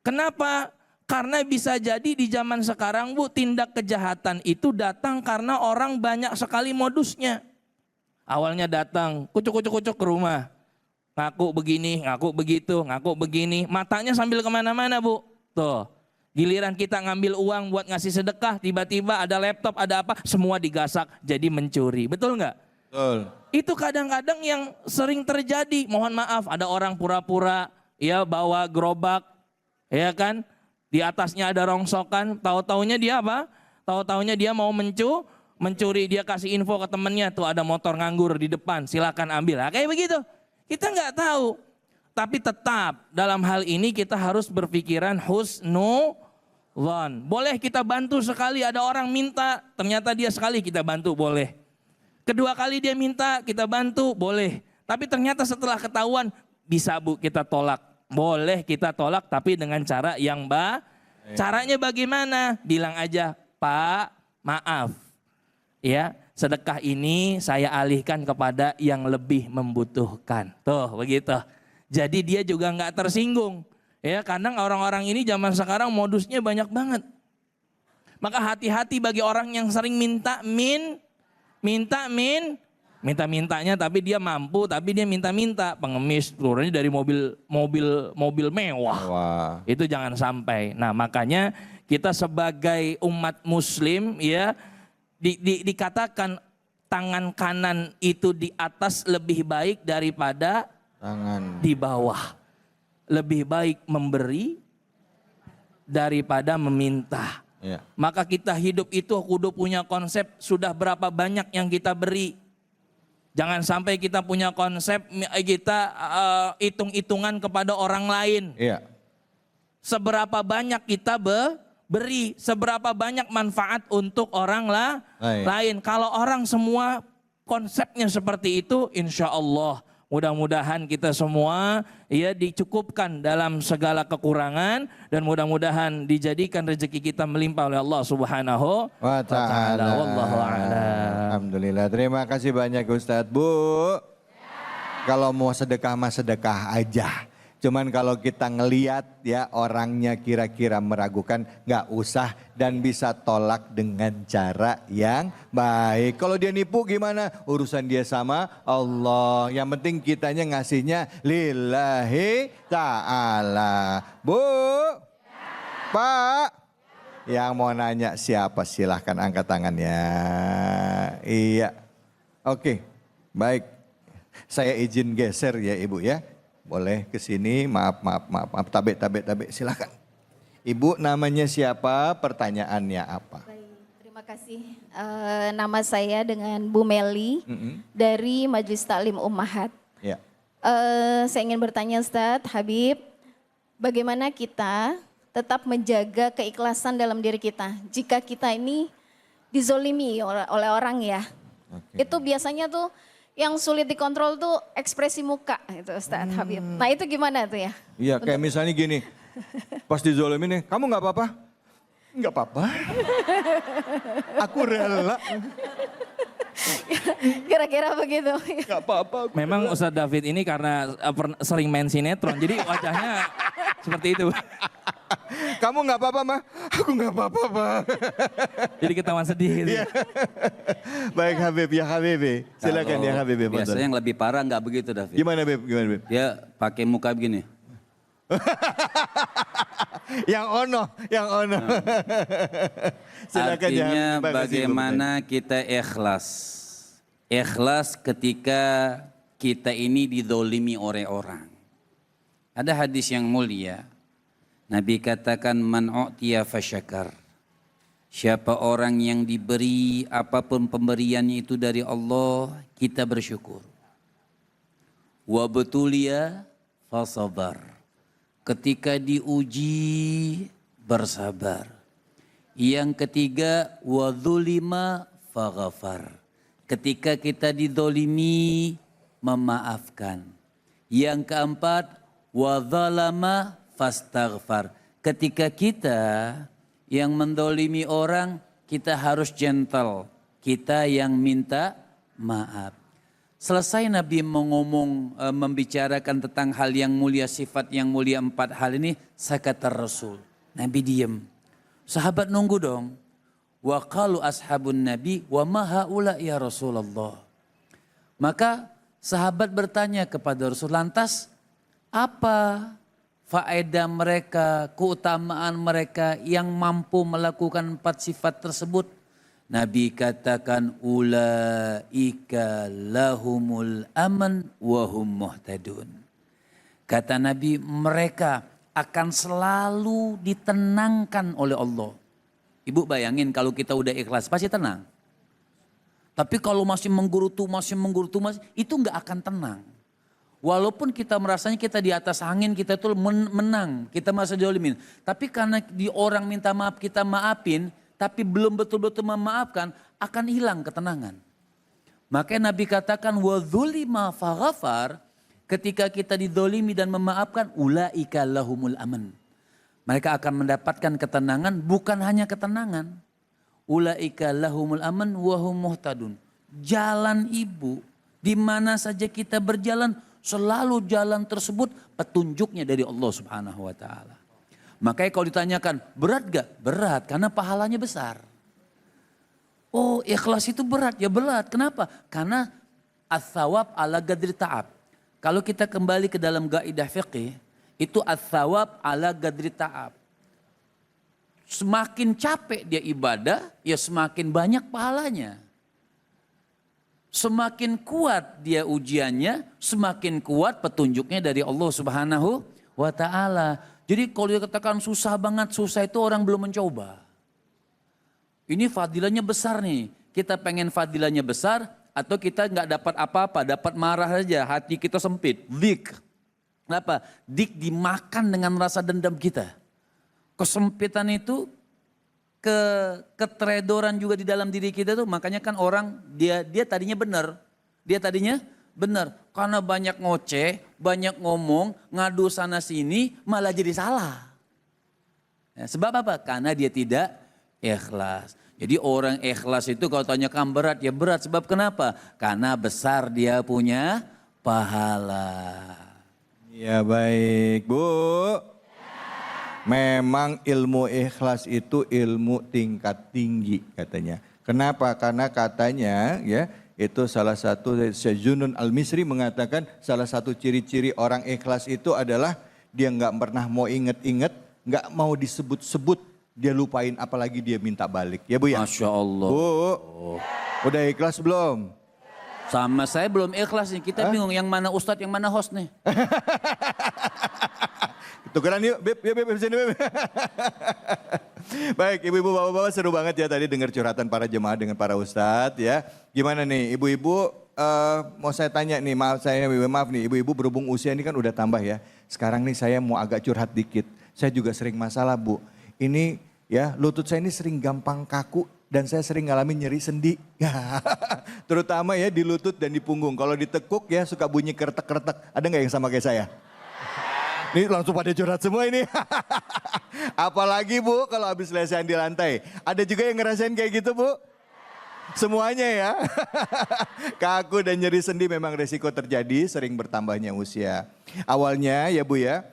Kenapa? Karena bisa jadi di zaman sekarang Bu, tindak kejahatan itu datang karena orang banyak sekali modusnya. Awalnya datang, kucuk-kucuk ke rumah. Ngaku begini, ngaku begitu, ngaku begini. Matanya sambil kemana-mana Bu. Tuh, giliran kita ngambil uang buat ngasih sedekah, tiba-tiba ada laptop, ada apa, semua digasak jadi mencuri. Betul nggak? Betul. Itu kadang-kadang yang sering terjadi. Mohon maaf, ada orang pura-pura ya bawa gerobak, ya kan? Di atasnya ada rongsokan, tahu-taunya dia apa? Tahu-taunya dia mau mencuri, dia kasih info ke temennya, tuh ada motor nganggur di depan, silakan ambil. Nah, kayak begitu. Kita nggak tahu. Tapi tetap dalam hal ini kita harus berpikiran husnuzon. Boleh kita bantu sekali, ada orang minta, ternyata dia sekali kita bantu, boleh. Kedua kali dia minta, kita bantu, boleh. Tapi ternyata setelah ketahuan, bisa Bu kita tolak. Boleh kita tolak tapi dengan cara yang Caranya bagaimana? Bilang aja, Pak, maaf. Ya, sedekah ini saya alihkan kepada yang lebih membutuhkan. Tuh, begitu. Jadi dia juga nggak tersinggung. Ya, kadang orang-orang ini zaman sekarang modusnya banyak banget. Maka hati-hati bagi orang yang sering minta-mintanya tapi dia mampu, tapi dia minta-minta. Pengemis turunnya dari mobil mewah. Wah. Itu jangan sampai. Nah, makanya kita sebagai umat muslim ya dikatakan tangan kanan itu di atas lebih baik daripada Tangan di bawah. Lebih baik memberi daripada meminta. Ya. Maka kita hidup itu kudu punya konsep sudah berapa banyak yang kita beri. Jangan sampai kita punya konsep kita hitung-hitungan kepada orang lain. Iya. Seberapa banyak kita beri, seberapa banyak manfaat untuk orang lain. Kalau orang semua konsepnya seperti itu, insya Allah mudah-mudahan kita semua ya dicukupkan dalam segala kekurangan dan mudah-mudahan dijadikan rezeki kita melimpah oleh Allah Subhanahu wa ta'ala. Wallahu a'lam. Alhamdulillah. Terima kasih banyak Ustadz. Bu, kalau mau sedekah mah sedekah aja. Cuman kalau kita ngeliat ya orangnya kira-kira meragukan, nggak usah dan bisa tolak dengan cara yang baik. Kalau dia nipu gimana? Urusan dia sama Allah. Yang penting kitanya ngasihnya lillahi ta'ala. Bu, Pak, yang mau nanya siapa silahkan angkat tangannya. Iya, oke, baik. Saya izin geser ya Ibu ya. Boleh ke sini, maaf, tabe, silakan. Ibu namanya siapa, pertanyaannya apa? Baik, terima kasih. Nama saya dengan Bu Meli dari Majelis Taklim Ummahat. Ya. Saya ingin bertanya Ustadz Habib, bagaimana kita tetap menjaga keikhlasan dalam diri kita jika kita ini dizolimi oleh orang ya. Itu biasanya tuh yang sulit dikontrol tuh ekspresi muka itu Ustadz Habib. Nah itu gimana tuh ya? Iya kayak misalnya gini, pas dizolimin nih, kamu nggak apa-apa? Nggak apa-apa. Aku rela. Kira-kira begitu. Nggak apa-apa. Memang Ustadz David ini karena sering main sinetron, jadi wajahnya seperti itu. Kamu nggak apa-apa mah? Aku nggak apa-apa Pak. Jadi ketahuan sedih gitu. Baik Habib, ya Habib. Silakan ya Habib. Biasanya yang lebih parah nggak begitu David. Gimana Beb? Dia pakai muka begini. yang ono. Silakan Artinya ya. bagaimana kita ikhlas. Ikhlas ketika kita ini didolimi oleh orang. Ada hadis yang mulia. Nabi katakan man u'tiya fasyakar. Siapa orang yang diberi apapun pemberiannya itu dari Allah, kita bersyukur. Wa betulia fasabar. Ketika diuji, bersabar. Yang ketiga, wa dzulima faghafar. Ketika kita didolimi, memaafkan. Yang keempat, wa dzalama fastaghfar. Ketika kita yang mendolimi orang, kita harus gentle. Kita yang minta maaf. Selesai Nabi membicarakan tentang hal yang mulia, sifat yang mulia 4 hal ini, sakata Rasul. Nabi diam. Sahabat nunggu dong. Wa qalu ashabun Nabi wa ma haula ya Rasulullah. Maka sahabat bertanya kepada Rasul, lantas apa faedah mereka, keutamaan mereka yang mampu melakukan 4 sifat tersebut? Nabi katakan ulaika lahumul aman wa hum muhtadun. Kata Nabi, mereka akan selalu ditenangkan oleh Allah. Ibu bayangin kalau kita udah ikhlas pasti tenang. Tapi kalau masih menggerutu, itu nggak akan tenang. Walaupun kita merasanya kita di atas angin, kita tuh menang, kita merasa dizalimin. Tapi karena di orang minta maaf kita maafin, tapi belum betul-betul memaafkan, akan hilang ketenangan. Makanya Nabi katakan wa dzulima faghafar, ketika kita dizalimi dan memaafkan, ulaika lahumul aman. Mereka akan mendapatkan ketenangan, bukan hanya ketenangan. Ulaika lahumul aman wa hum muhtadun. Jalan ibu, di mana saja kita berjalan, selalu jalan tersebut petunjuknya dari Allah Subhanahu wa taala. Makanya kalau ditanyakan, berat gak? Berat, karena pahalanya besar. Oh, ikhlas itu berat, ya berat. Kenapa? Karena as-sawab ala gadri ta'ab. Kalau kita kembali ke dalam kaidah fiqih, itu as-sawab ala gadri ta'ab. Semakin capek dia ibadah, ya semakin banyak pahalanya. Semakin kuat dia ujiannya, semakin kuat petunjuknya dari Allah Subhanahu wa taala. Jadi kalau dia katakan susah banget, susah itu orang belum mencoba. Ini fadilahnya besar nih. Kita pengen fadilahnya besar atau kita nggak dapat apa-apa, dapat marah aja, hati kita sempit. Dik. Kenapa? Dik dimakan dengan rasa dendam kita. Kesempitan itu, ketredoran juga di dalam diri kita tuh, makanya kan orang dia tadinya benar. Dia tadinya benar. Karena banyak ngoceh, banyak ngomong, ngadu sana sini, malah jadi salah. Ya, sebab apa? Karena dia tidak ikhlas. Jadi orang ikhlas itu kalau tanyakan berat, ya berat. Sebab kenapa? Karena besar dia punya pahala. Ya baik Bu. Memang ilmu ikhlas itu ilmu tingkat tinggi katanya. Kenapa? Karena katanya ya itu salah satu, Syekh Junun Al-Misri mengatakan salah satu ciri-ciri orang ikhlas itu adalah dia nggak pernah mau inget-inget, nggak mau disebut-sebut, dia lupain apalagi dia minta balik. Ya Bu ya? Masya Allah. Bu, udah ikhlas belum? Sama saya belum ikhlas nih, kita bingung yang mana ustadz, yang mana host nih. Tukeran yuk, Beb, ya Beb, sini Beb. Baik, ibu-ibu, bapak-bapak seru banget ya tadi dengar curhatan para jemaah dengan para ustadz ya. Gimana nih ibu-ibu, mau saya tanya nih, maaf nih ibu-ibu, berhubung usia ini kan udah tambah ya. Sekarang nih saya mau agak curhat dikit. Saya juga sering masalah Bu. Ini ya lutut saya ini sering gampang kaku. Dan saya sering ngalamin nyeri sendi. Terutama ya di lutut dan di punggung. Kalau ditekuk ya suka bunyi keretek-keretek. Ada nggak yang sama kayak saya? Ini langsung pada curhat semua ini. Apalagi Bu kalau habis lesehan di lantai. Ada juga yang ngerasain kayak gitu Bu? Semuanya ya. Kaku dan nyeri sendi memang resiko terjadi sering bertambahnya usia. Awalnya ya Bu ya.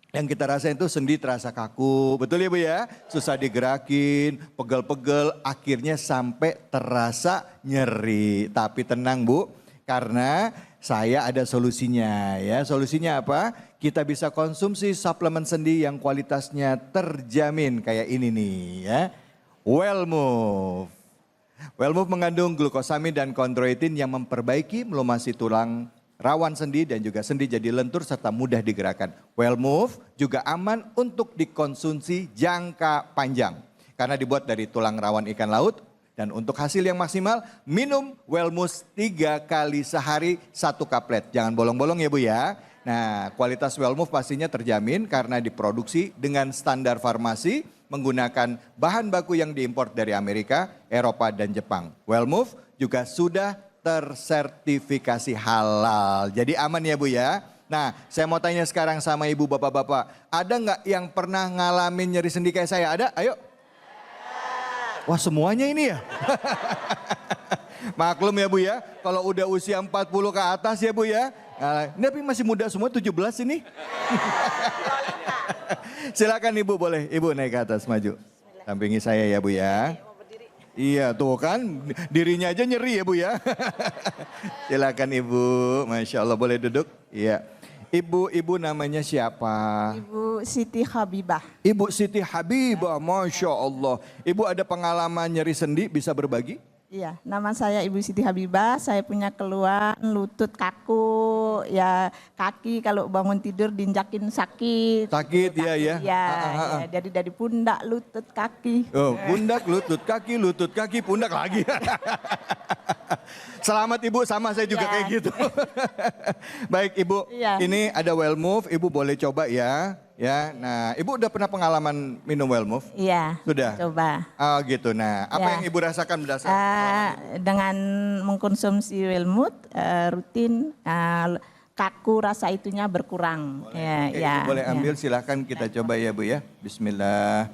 Yang kita rasain itu sendi terasa kaku, betul ya Bu ya? Susah digerakin, pegel-pegel, akhirnya sampai terasa nyeri. Tapi tenang Bu, karena saya ada solusinya ya. Solusinya apa? Kita bisa konsumsi suplemen sendi yang kualitasnya terjamin kayak ini nih ya. Well Move. Wellmove mengandung glukosamin dan kondroitin yang memperbaiki melumasi tulang, rawan sendi dan juga sendi jadi lentur serta mudah digerakkan. Wellmove juga aman untuk dikonsumsi jangka panjang karena dibuat dari tulang rawan ikan laut. Dan untuk hasil yang maksimal, minum Wellmove 3 kali sehari 1 kaplet. Jangan bolong-bolong ya Bu ya. Nah, kualitas Wellmove pastinya terjamin karena diproduksi dengan standar farmasi menggunakan bahan baku yang diimpor dari Amerika, Eropa, dan Jepang. Wellmove juga sudah tersertifikasi halal. Jadi aman ya Bu ya. Nah, saya mau tanya sekarang sama Ibu Bapak-Bapak. Ada nggak yang pernah ngalamin nyeri sendi kayak saya? Ada? Ayo. Wah semuanya ini ya. Maklum ya Bu ya, kalau udah usia 40 ke atas ya Bu ya. Nah, ini tapi masih muda semua 17 ini. Silakan Ibu boleh, Ibu naik ke atas maju. Sampingi saya ya Bu ya. Iya tuh kan, dirinya aja nyeri ya Bu ya. Silakan Ibu, Masya Allah boleh duduk. Iya. Ibu namanya siapa? Ibu Siti Habibah. Ibu Siti Habibah, Masya Allah. Ibu ada pengalaman nyeri sendi, bisa berbagi? Iya, nama saya Ibu Siti Habibah. Saya punya keluhan lutut kaku, ya kaki kalau bangun tidur diinjakin sakit. Sakit ya ya. Iya, jadi dari pundak, lutut, kaki. Oh, pundak, lutut, kaki, pundak lagi. Selamat Ibu, sama saya juga kayak gitu. Baik Ibu, ini ada Wellmove, Ibu boleh coba ya. Ya, nah Ibu udah pernah pengalaman minum Wellmove? Iya. Sudah? Coba. Oh gitu, nah apa yang Ibu rasakan berdasarkan? Dengan mengkonsumsi Wellmove rutin, kaku rasa itunya berkurang. Oke, Ibu boleh ambil, silahkan kita coba ya Bu ya. Bismillah.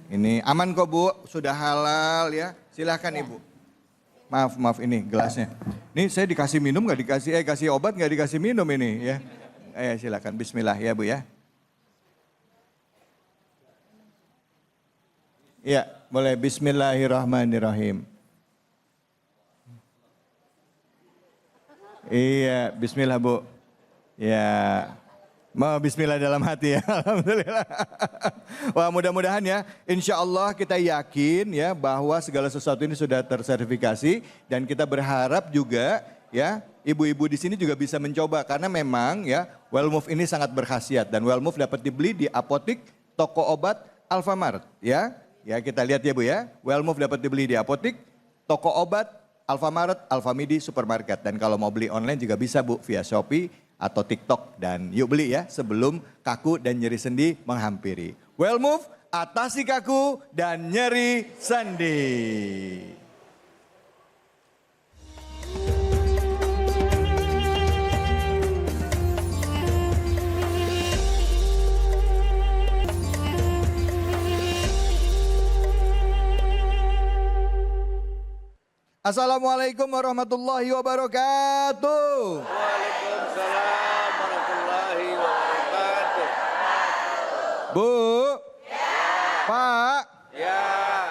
Ini aman kok Bu, sudah halal ya. Silahkan Ibu. Maaf ini gelasnya. Ini saya dikasih minum nggak dikasih, kasih obat nggak dikasih minum ini ya. Silakan Bismillah ya Bu ya. Ya boleh Bismillahirrahmanirrahim. Iya Bismillah Bu. Ya. Mau bismillah dalam hati ya, alhamdulillah. Wah mudah-mudahan ya, insya Allah kita yakin ya bahwa segala sesuatu ini sudah tersertifikasi dan kita berharap juga ya ibu-ibu di sini juga bisa mencoba karena memang ya Wellmove ini sangat berkhasiat dan Wellmove dapat dibeli di apotik, toko obat, Alfamart ya. Ya kita lihat ya Bu ya, Wellmove dapat dibeli di apotik, toko obat, Alfamart, Alfamidi, supermarket dan kalau mau beli online juga bisa Bu via Shopee atau TikTok dan yuk beli ya sebelum kaku dan nyeri sendi menghampiri. Wellmove, atasi kaku dan nyeri sendi. Assalamualaikum warahmatullahi wabarakatuh. Waalaikumsalam warahmatullahi wabarakatuh. Bu, Pak,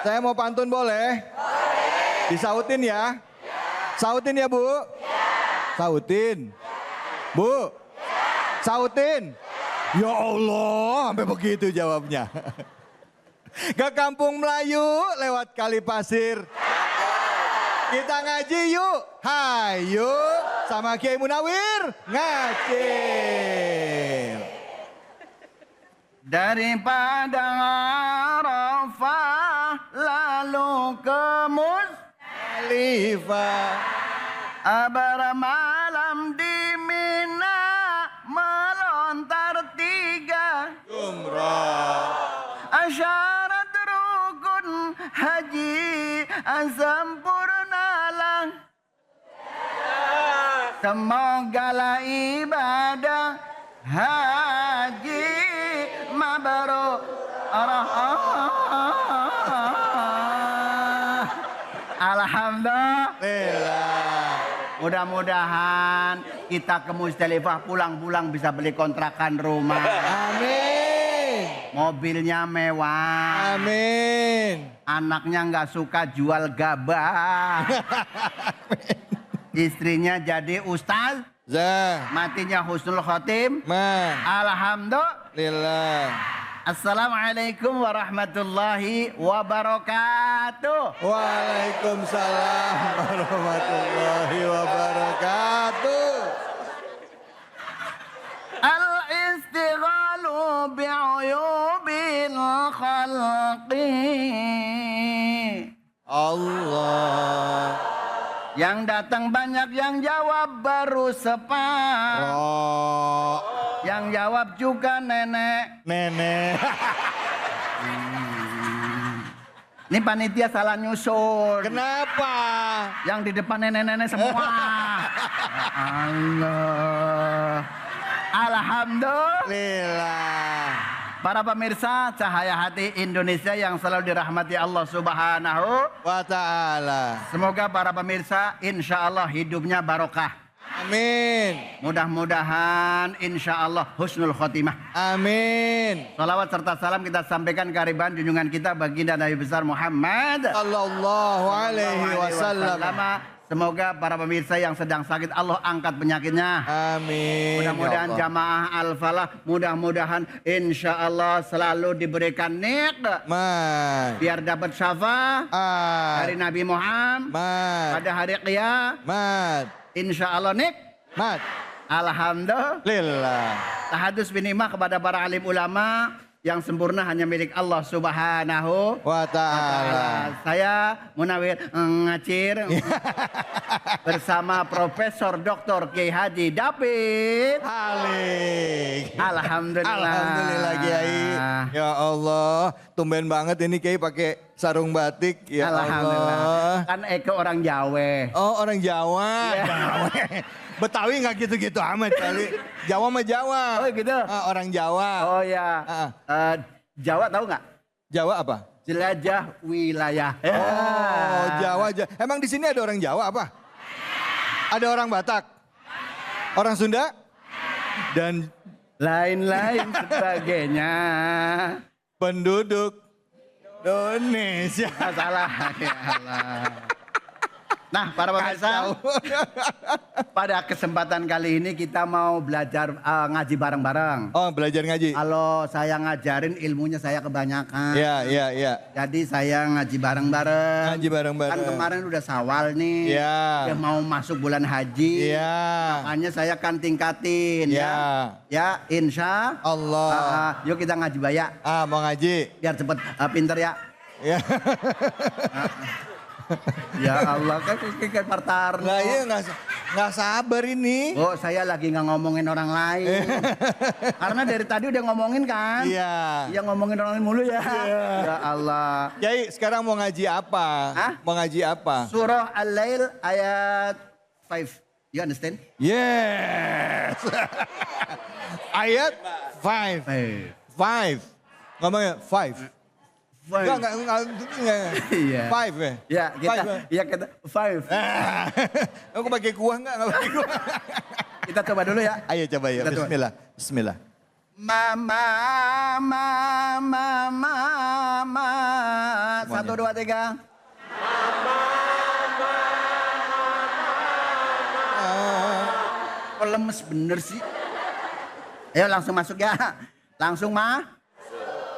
saya mau pantun boleh? Disautin ya? Sautin ya Bu? Sautin. Bu, sautin. Ya Allah, sampai begitu jawabnya. Ke Kampung Melayu lewat Kali Pasir. Kita ngaji yuk, hayu sama Kiai Munawir ngacil. Daripada Arafah lalu ke Muzdalifah, bermalam di Mina melontar 3 umrah. Syarat rukun haji sempurnalah. Semogalah ibadah haji mabrur. Alhamdulillah. Mudah-mudahan kita ke Muzdalifah pulang-pulang bisa beli kontrakan rumah. Amin. Mobilnya mewah. Amin. Anaknya nggak suka jual gabah. Istrinya jadi ustaz. Matinya husnul khotim. Alhamdulillah. Assalamualaikum warahmatullahi wabarakatuh. Waalaikumsalam warahmatullahi wabarakatuh. Al-istighalu bi'uyubil khalqi. Allah. Yang datang banyak, yang jawab baru sepak. Yang jawab juga nenek. Nenek. Ini panitia salah nyusun. Kenapa? Yang di depan nenek-nenek semua. Allah. Alhamdulillah. Para pemirsa Cahaya Hati Indonesia yang selalu dirahmati Allah Subhanahu wa Ta'ala. Semoga para pemirsa insya Allah hidupnya barokah. Amin. Mudah-mudahan insya Allah husnul khotimah. Amin. Salawat serta salam kita sampaikan ke hariban junjungan kita baginda Nabi besar Muhammad sallallahu alaihi wasallam. Semoga para pemirsa yang sedang sakit Allah angkat penyakitnya. Amin. Mudah-mudahan jamaah Al-Falah mudah-mudahan insya Allah selalu diberikan nikmat. Biar dapat syafaat dari Nabi Muhammad pada hari kiamat. Insya Allah nikmat. Alhamdulillah. Tahadus binimah kepada para alim ulama. Yang sempurna hanya milik Allah Subhanahu wa Ta'ala. Saya Munawir Ngacir bersama Profesor Dr. Kiai Haji David Halik. Alhamdulillah. Alhamdulillah Kiai. Ya Allah, tumben banget ini Kiai pakai sarung batik. Ya Allah. Kan Eko orang Jawa. Oh, orang Jawa. Jawa. Betawi nggak gitu-gitu amat kali. Jawa mah Jawa. Oh gitu. Orang Jawa. Oh ya. Jawa tahu nggak? Jawa apa? Jelajah wilayah. Oh, Jawa. Emang di sini ada orang Jawa apa? Ada orang Batak? Orang Sunda? Dan lain-lain sebagainya. Penduduk Indonesia. Salah. Ya Allah. Nah, para pemirsa, pada kesempatan kali ini kita mau belajar ngaji bareng-bareng. Oh, belajar ngaji. Kalau saya ngajarin ilmunya saya kebanyakan. Iya, iya, iya. Jadi saya ngaji bareng-bareng. Ngaji bareng-bareng. Kan kemarin udah Syawal nih. Iya. Udah mau masuk bulan haji. Iya. Makanya saya kan tingkatin ya. Ya, insya Allah. Yuk kita ngaji bayak. Mau ngaji. Biar cepet pinter ya. Ya. Ya Allah, kan kayak Partarno. Nah iya nggak sabar ini. Oh, saya lagi nggak ngomongin orang lain. Karena dari tadi udah ngomongin kan. Iya. Iya ngomongin orang lain mulu ya. Ya Allah. Kiai sekarang mau ngaji apa? Mau ngaji apa? Surah Al-Lail ayat 5. You understand? Yes. Ayat 5. 5. Ngomongnya 5. Enggak. Iya. 5 ya? Ya, kita 5. Aku pakai kuah enggak pakai kuah. Kita coba dulu ya. Ayo coba ya. Bismillah. Bismillah. Mama. 1, 2, 3. Kok lemes bener sih? Ayo langsung masuk ya. Langsung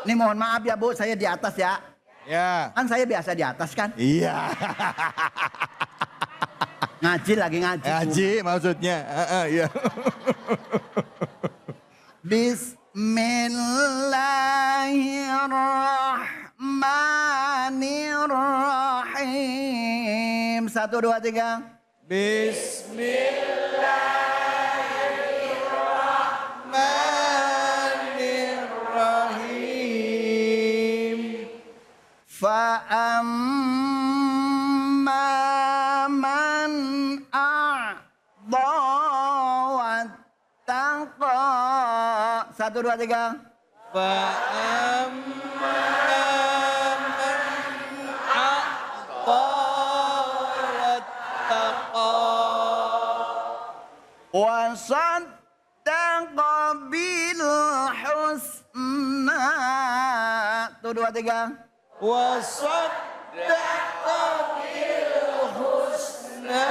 Ini mohon maaf ya Bu, saya di atas ya. Ya. Kan saya biasa di atas kan? Iya. Ngaji lagi ngaji. Ngaji maksudnya. Iya. Bismillahirrahmanirrahim. 1, 2, 3. Bismillahirrahmanirrahim. Fa'amma man a'dha wattaqa. 1, 2, 3. Fa'amma man a'dha wattaqa. Wa saddaqa bil husna. 1, 2, 3. Wa saddaqa bil husna.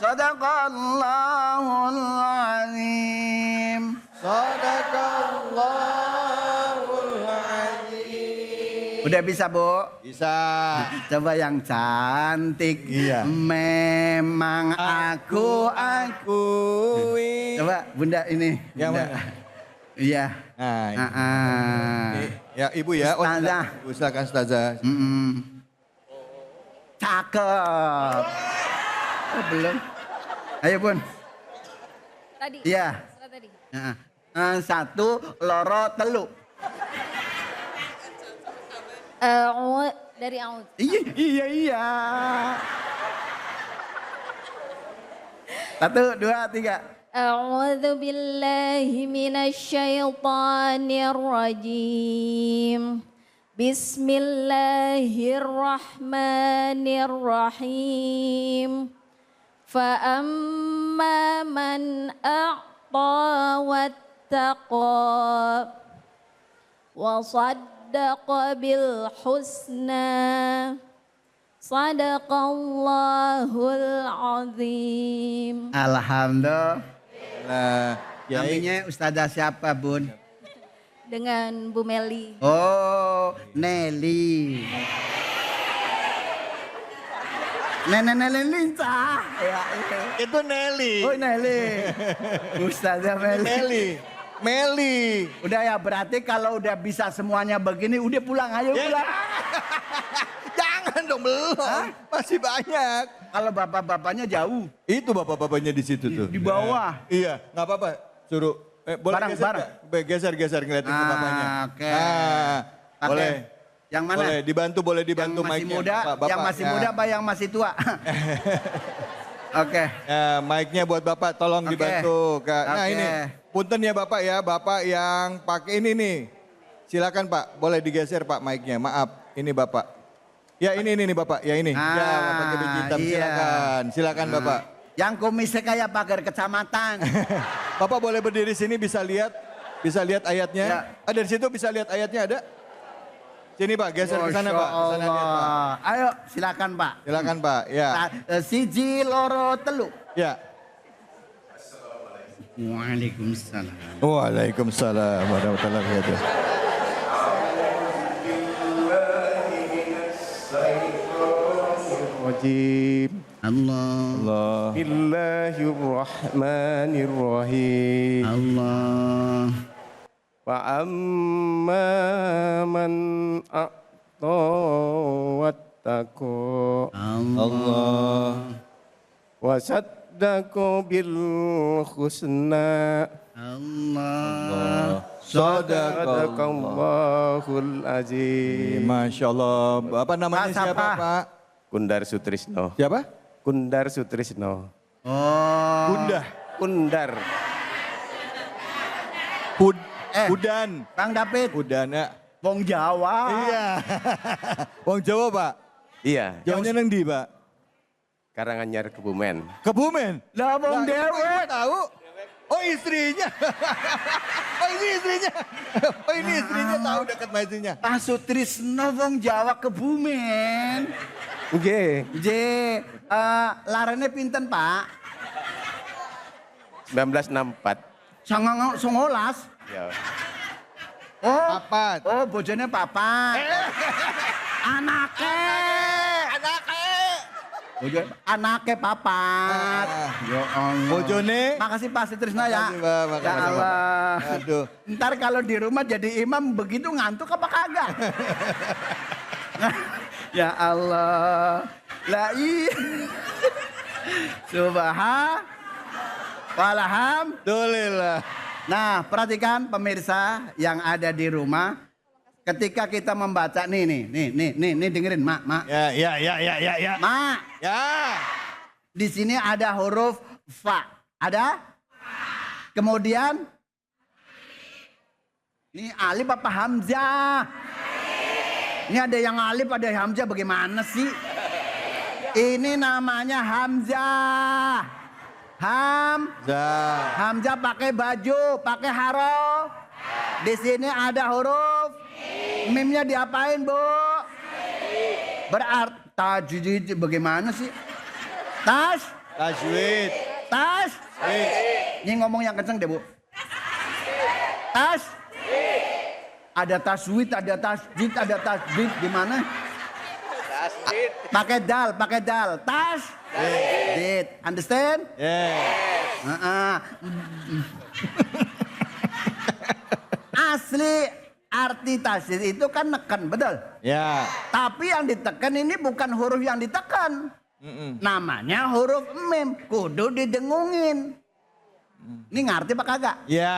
Sadaqallahul azim. Sadaqallahul Udah bisa, Bu? Bisa. Coba yang cantik. Iya. Memang aku. Coba Bunda ini. Yang Bunda. mana? Iya. Nah, ya Ibu ya. Ustazah. Ibu silakan Ustazah. Cakep. Oh, belum. Ayo Bun. Tadi. Iya. Tadi. Satu, loro, telu. Dari Aud. Iya. Satu, dua, tiga. A'udzu billahi minasyaitonir rajim. Bismillahirrahmanirrahim. Fa amma man a'ta wattaqa wa saddaqa bil husna. Sadaqallahul azim. Alhamdulillah. Namanya Ustazah siapa, Bun? Dengan Bu Meli. Oh, Nelly. Nenek lincah. Ya, itu Nelly. Oh, Nelly. Ustazah Meli. Meli. Udah ya, berarti kalau udah bisa semuanya begini, udah pulang ayo pulang. Jangan dong, belum. Masih banyak. Kalau bapak-bapaknya jauh. Itu bapak-bapaknya di situ tuh. Di bawah. Iya, nggak apa-apa. Suruh. Boleh geser ngeliatin ke bapaknya. Oke. Boleh. Yang mana? Boleh dibantu yang masih mic-nya. muda, Bapak, yang masih muda apa yang masih tua? Oke. Mic-nya buat Bapak, tolong dibantu. Nah ini, punten ya Bapak ya. Bapak yang pakai ini nih. Silakan Pak, boleh digeser Pak mic-nya. Maaf, ini Bapak. Ya ini nih Bapak, ya ini. Ya pakai baju hitam, silakan Bapak. Yang kumisnya kayak pagar kecamatan. Bapak boleh berdiri sini bisa lihat ayatnya. Ya. Dari situ bisa lihat ayatnya ada. Sini Pak, geser ke sana Pak. Sana lihat, Pak. Ayo silakan Pak. Silakan Pak, ya. Siji loro telu. Ya. Waalaikumsalam. Waalaikumsalam warahmatullahi wabarakatuh. Allah. Bismillahirrahmanirrahim. Allah. Wa amma man a'ta wattaqa. Allah. Wa saddaqa bil husna. Allah. Sadaqallahul azim. Masya Allah. Bapak namanya siapa Pak? Kundar Sutrisno. Siapa? Kundar Sutrisno. Oh. Kundar. Udan. Bang David. Udan ya. Wong Jawa. Iya. Wong Jawa Pak? Iya. Jawanya nang di Pak? Karanganyar Kebumen. Kebumen? Lah Wong Dewek. Tahu? Oh istrinya. Oh ini istrinya. Oh ini istrinya tahu dekat sama istrinya. Pak Sutrisno Wong Jawa Kebumen. Oke. Larane pinten Pak? 1964. Songolas. Ya. Oh, papat. Oh, bojone papat. Anake. Anake papat. Ya Allah. Bojone. Makasih Pak Sutrisno ya. Makasih Pak, makasih, Ya Allah. Aduh. Ntar kalau di rumah jadi imam begitu ngantuk apa kagak? Ya Allah. La Alhamdulillah. Nah, perhatikan pemirsa yang ada di rumah. Ketika kita membaca nih dengerin, Mak. Ya. Mak. Ya. Di sini ada huruf fa. Ada? Kemudian ini alif apa hamzah? Ini ada yang alif, ada yang hamzah, bagaimana sih? Ini namanya hamzah. Hamzah pakai baju, pakai haro. Di sini ada huruf mimnya diapain, Bu? Berarti tajwid bagaimana sih? Tajwid. Ini ngomong yang kenceng deh, Bu. Ada taswid, ada tasjid, ada tasbih. Gimana? Tasdid. Pakai dal. Tasdid. Understand? Asli arti tasdid itu kan neken, betul? Ya. Tapi yang ditekan ini bukan huruf yang ditekan. Namanya huruf mim. Kudu didengungin. Ini ngerti apa kagak? Ya,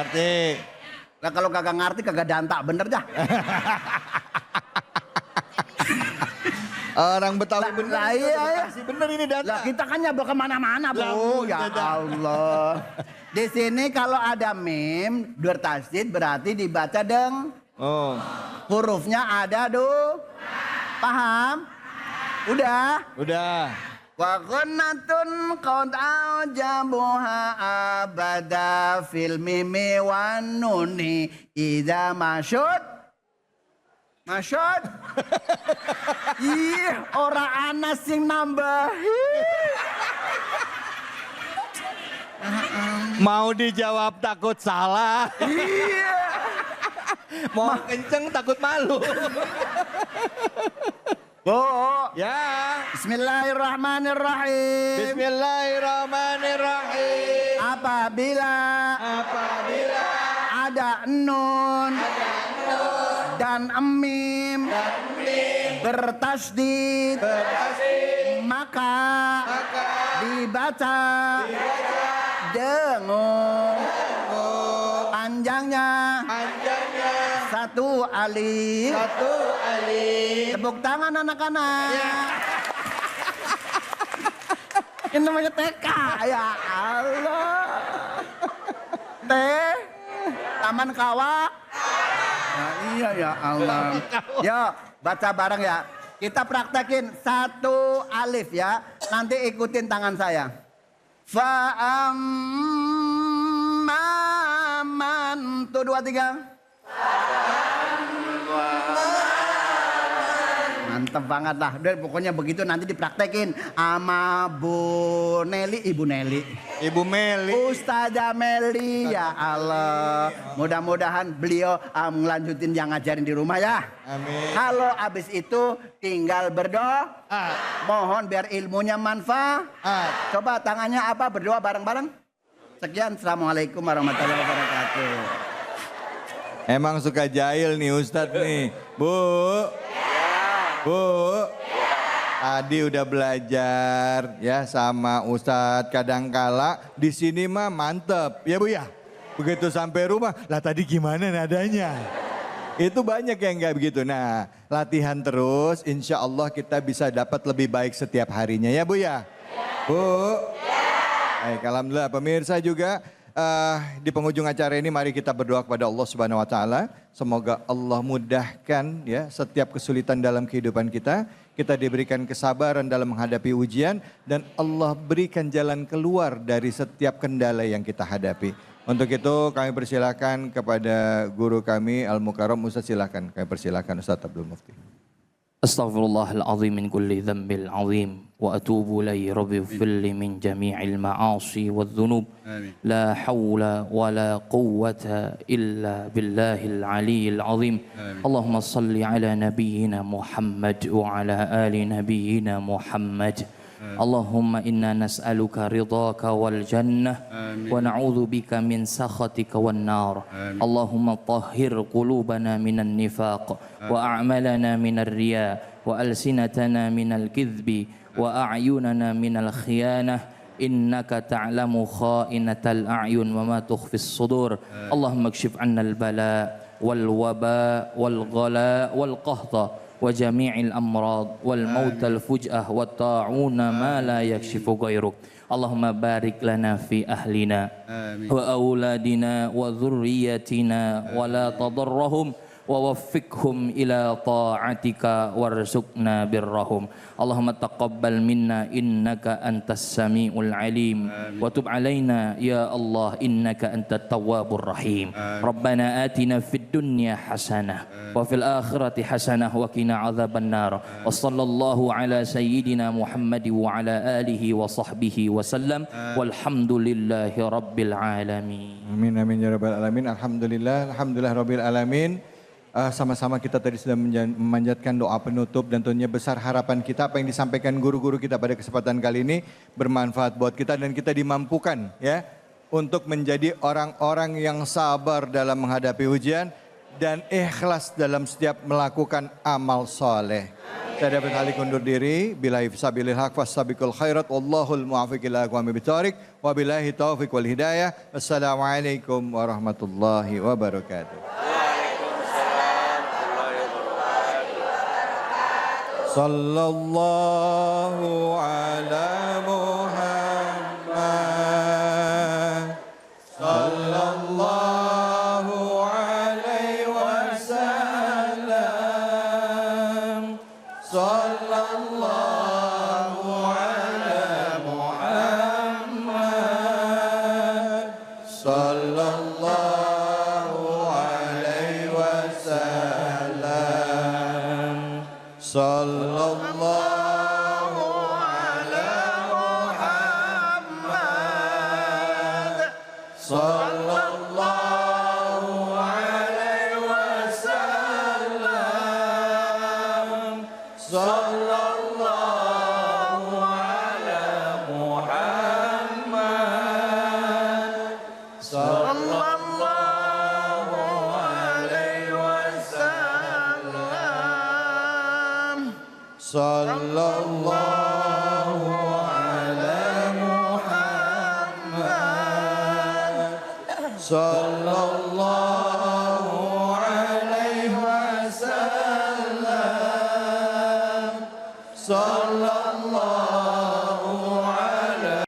ngerti. Nah, kalau kagak ngerti kagak dantak bener dah. Orang Betawi bener. Lah iya. Bener ini data. Lah kita kan nyabok kemana-mana, Bu. Ya Allah. Di sini kalau ada mim bertasdid berarti dibaca deng. Oh. Hurufnya ada Paham? Udah? Udah. Wa gunnatun qad aujabuha abada fil mimi wan nuni idza masyud. Ih, ora ana sing nambahi. Mau dijawab takut salah. Iya. Mau kenceng takut malu. Bu. Ya. Bismillahirrahmanirrahim. Bismillahirrahmanirrahim. Apabila ada nun dan mim bertasdid maka dibaca dengung panjangnya satu alif. Tepuk tangan anak-anak. Ini namanya TK, ya Allah. Taman Kawak. Nah, iya ya Allah. Yuk baca bareng ya. Kita praktekin satu alif ya. Nanti ikutin tangan saya. Fa'amman. Tuh 2, 3. Mantep banget lah. Udah pokoknya begitu nanti dipraktekin sama Bu Nelly, Ibu Nelly. Ibu Meli. Ustazah Meli, ya Allah. Mudah-mudahan beliau ngelanjutin yang ngajarin di rumah ya. Amin. Kalau abis itu tinggal berdoa. Mohon biar ilmunya manfaat. Coba tangannya apa? Berdoa bareng-bareng. Sekian. Assalamualaikum warahmatullahi wabarakatuh. Emang suka jahil nih Ustadz nih. Bu. Tadi udah belajar ya sama Ustadz. Kadangkala di sini mah mantep ya Bu ya. Begitu sampai rumah, lah tadi gimana nadanya? Itu banyak yang nggak begitu. Nah, latihan terus, insya Allah kita bisa dapat lebih baik setiap harinya ya Bu ya. Bu. Baik, alhamdulillah pemirsa juga. Di penghujung acara ini mari kita berdoa kepada Allah Subhanahu wa taala. Semoga Allah mudahkan ya setiap kesulitan dalam kehidupan kita. Kita diberikan kesabaran dalam menghadapi ujian dan Allah berikan jalan keluar dari setiap kendala yang kita hadapi. Untuk itu kami persilakan kepada guru kami Al-Mukarram Ustaz, silakan. Kami persilakan Ustaz Abdul Mufti. Astaghfirullahaladzim min kulli dhanbil azim wa atubu ilaihi rabbi ighfirli min jami'il ma'asi wadh-dhunub la hawla wa la quwwata illa billahil aliyyil azim. Allahumma salli ala nabiyyina Muhammad wa ala ali nabiyyina Muhammad. Allahumma inna nas'aluka ridhaka wal jannah wa na'udzu bika min sakhatika wan nar. Allahumma tahhir qulubana minan nifaq wa a'malana minar riya wa alsinatana minal kidhbi wa a'yunana minal khiyanah. Innaka ta'lamu kha'inatal a'yun wa ma tukhfis sudur. Allahumma kshif 'anna al-bala wal waba wal ghala wal qahta وجميع الأمراض والموت الفجأة والطاعون ما لا يكشف غيرك. اللهم بارك لنا في أهلنا وأولادنا وذريتنا ولا تضرهم ووفقهم إلى طاعتك وارزقنا برهم. اللهم تقبل منا إنك أنت السميع العليم وتب علينا يا الله إنك أنت التواب الرحيم. ربنا آتنا في الدنيا حسنة وفي الآخرة حسنة وقنا عذاب النار. وصلى الله على سيدنا محمد وعلى آله وصحبه وسلم والحمد لله رب العالمين. Amin amin ya rabbal alamin. Alhamdulillah rabbil alamin. Sama-sama kita tadi sudah memanjatkan doa penutup dan tentunya besar harapan kita apa yang disampaikan guru-guru kita pada kesempatan kali ini bermanfaat buat kita dan kita dimampukan ya untuk menjadi orang-orang yang sabar dalam menghadapi ujian dan ikhlas dalam setiap melakukan amal soleh. Saya dapat alih undur diri. Billahi fisabilil haq fastabiqul khairat. Wallahul muwaffiq ila aqwamit thoriq. Wabillahi taufiq wal hidayah. Wassalamualaikum warahmatullahi wabarakatuh. Sallallahu ala Muhammad. Sallallahu alaihi wasallam. Sallallahu ala Muhammad. Sallallahu alaihi wasallam. Sallallahu ala Muhammad. Sallallahu alaihi wasallam. Sallallahu ala Muhammad. Sallallahu alaihi wasallam. Sallallahu ala Muhammad. Sallallahu alaihi wasallam. Sallallahu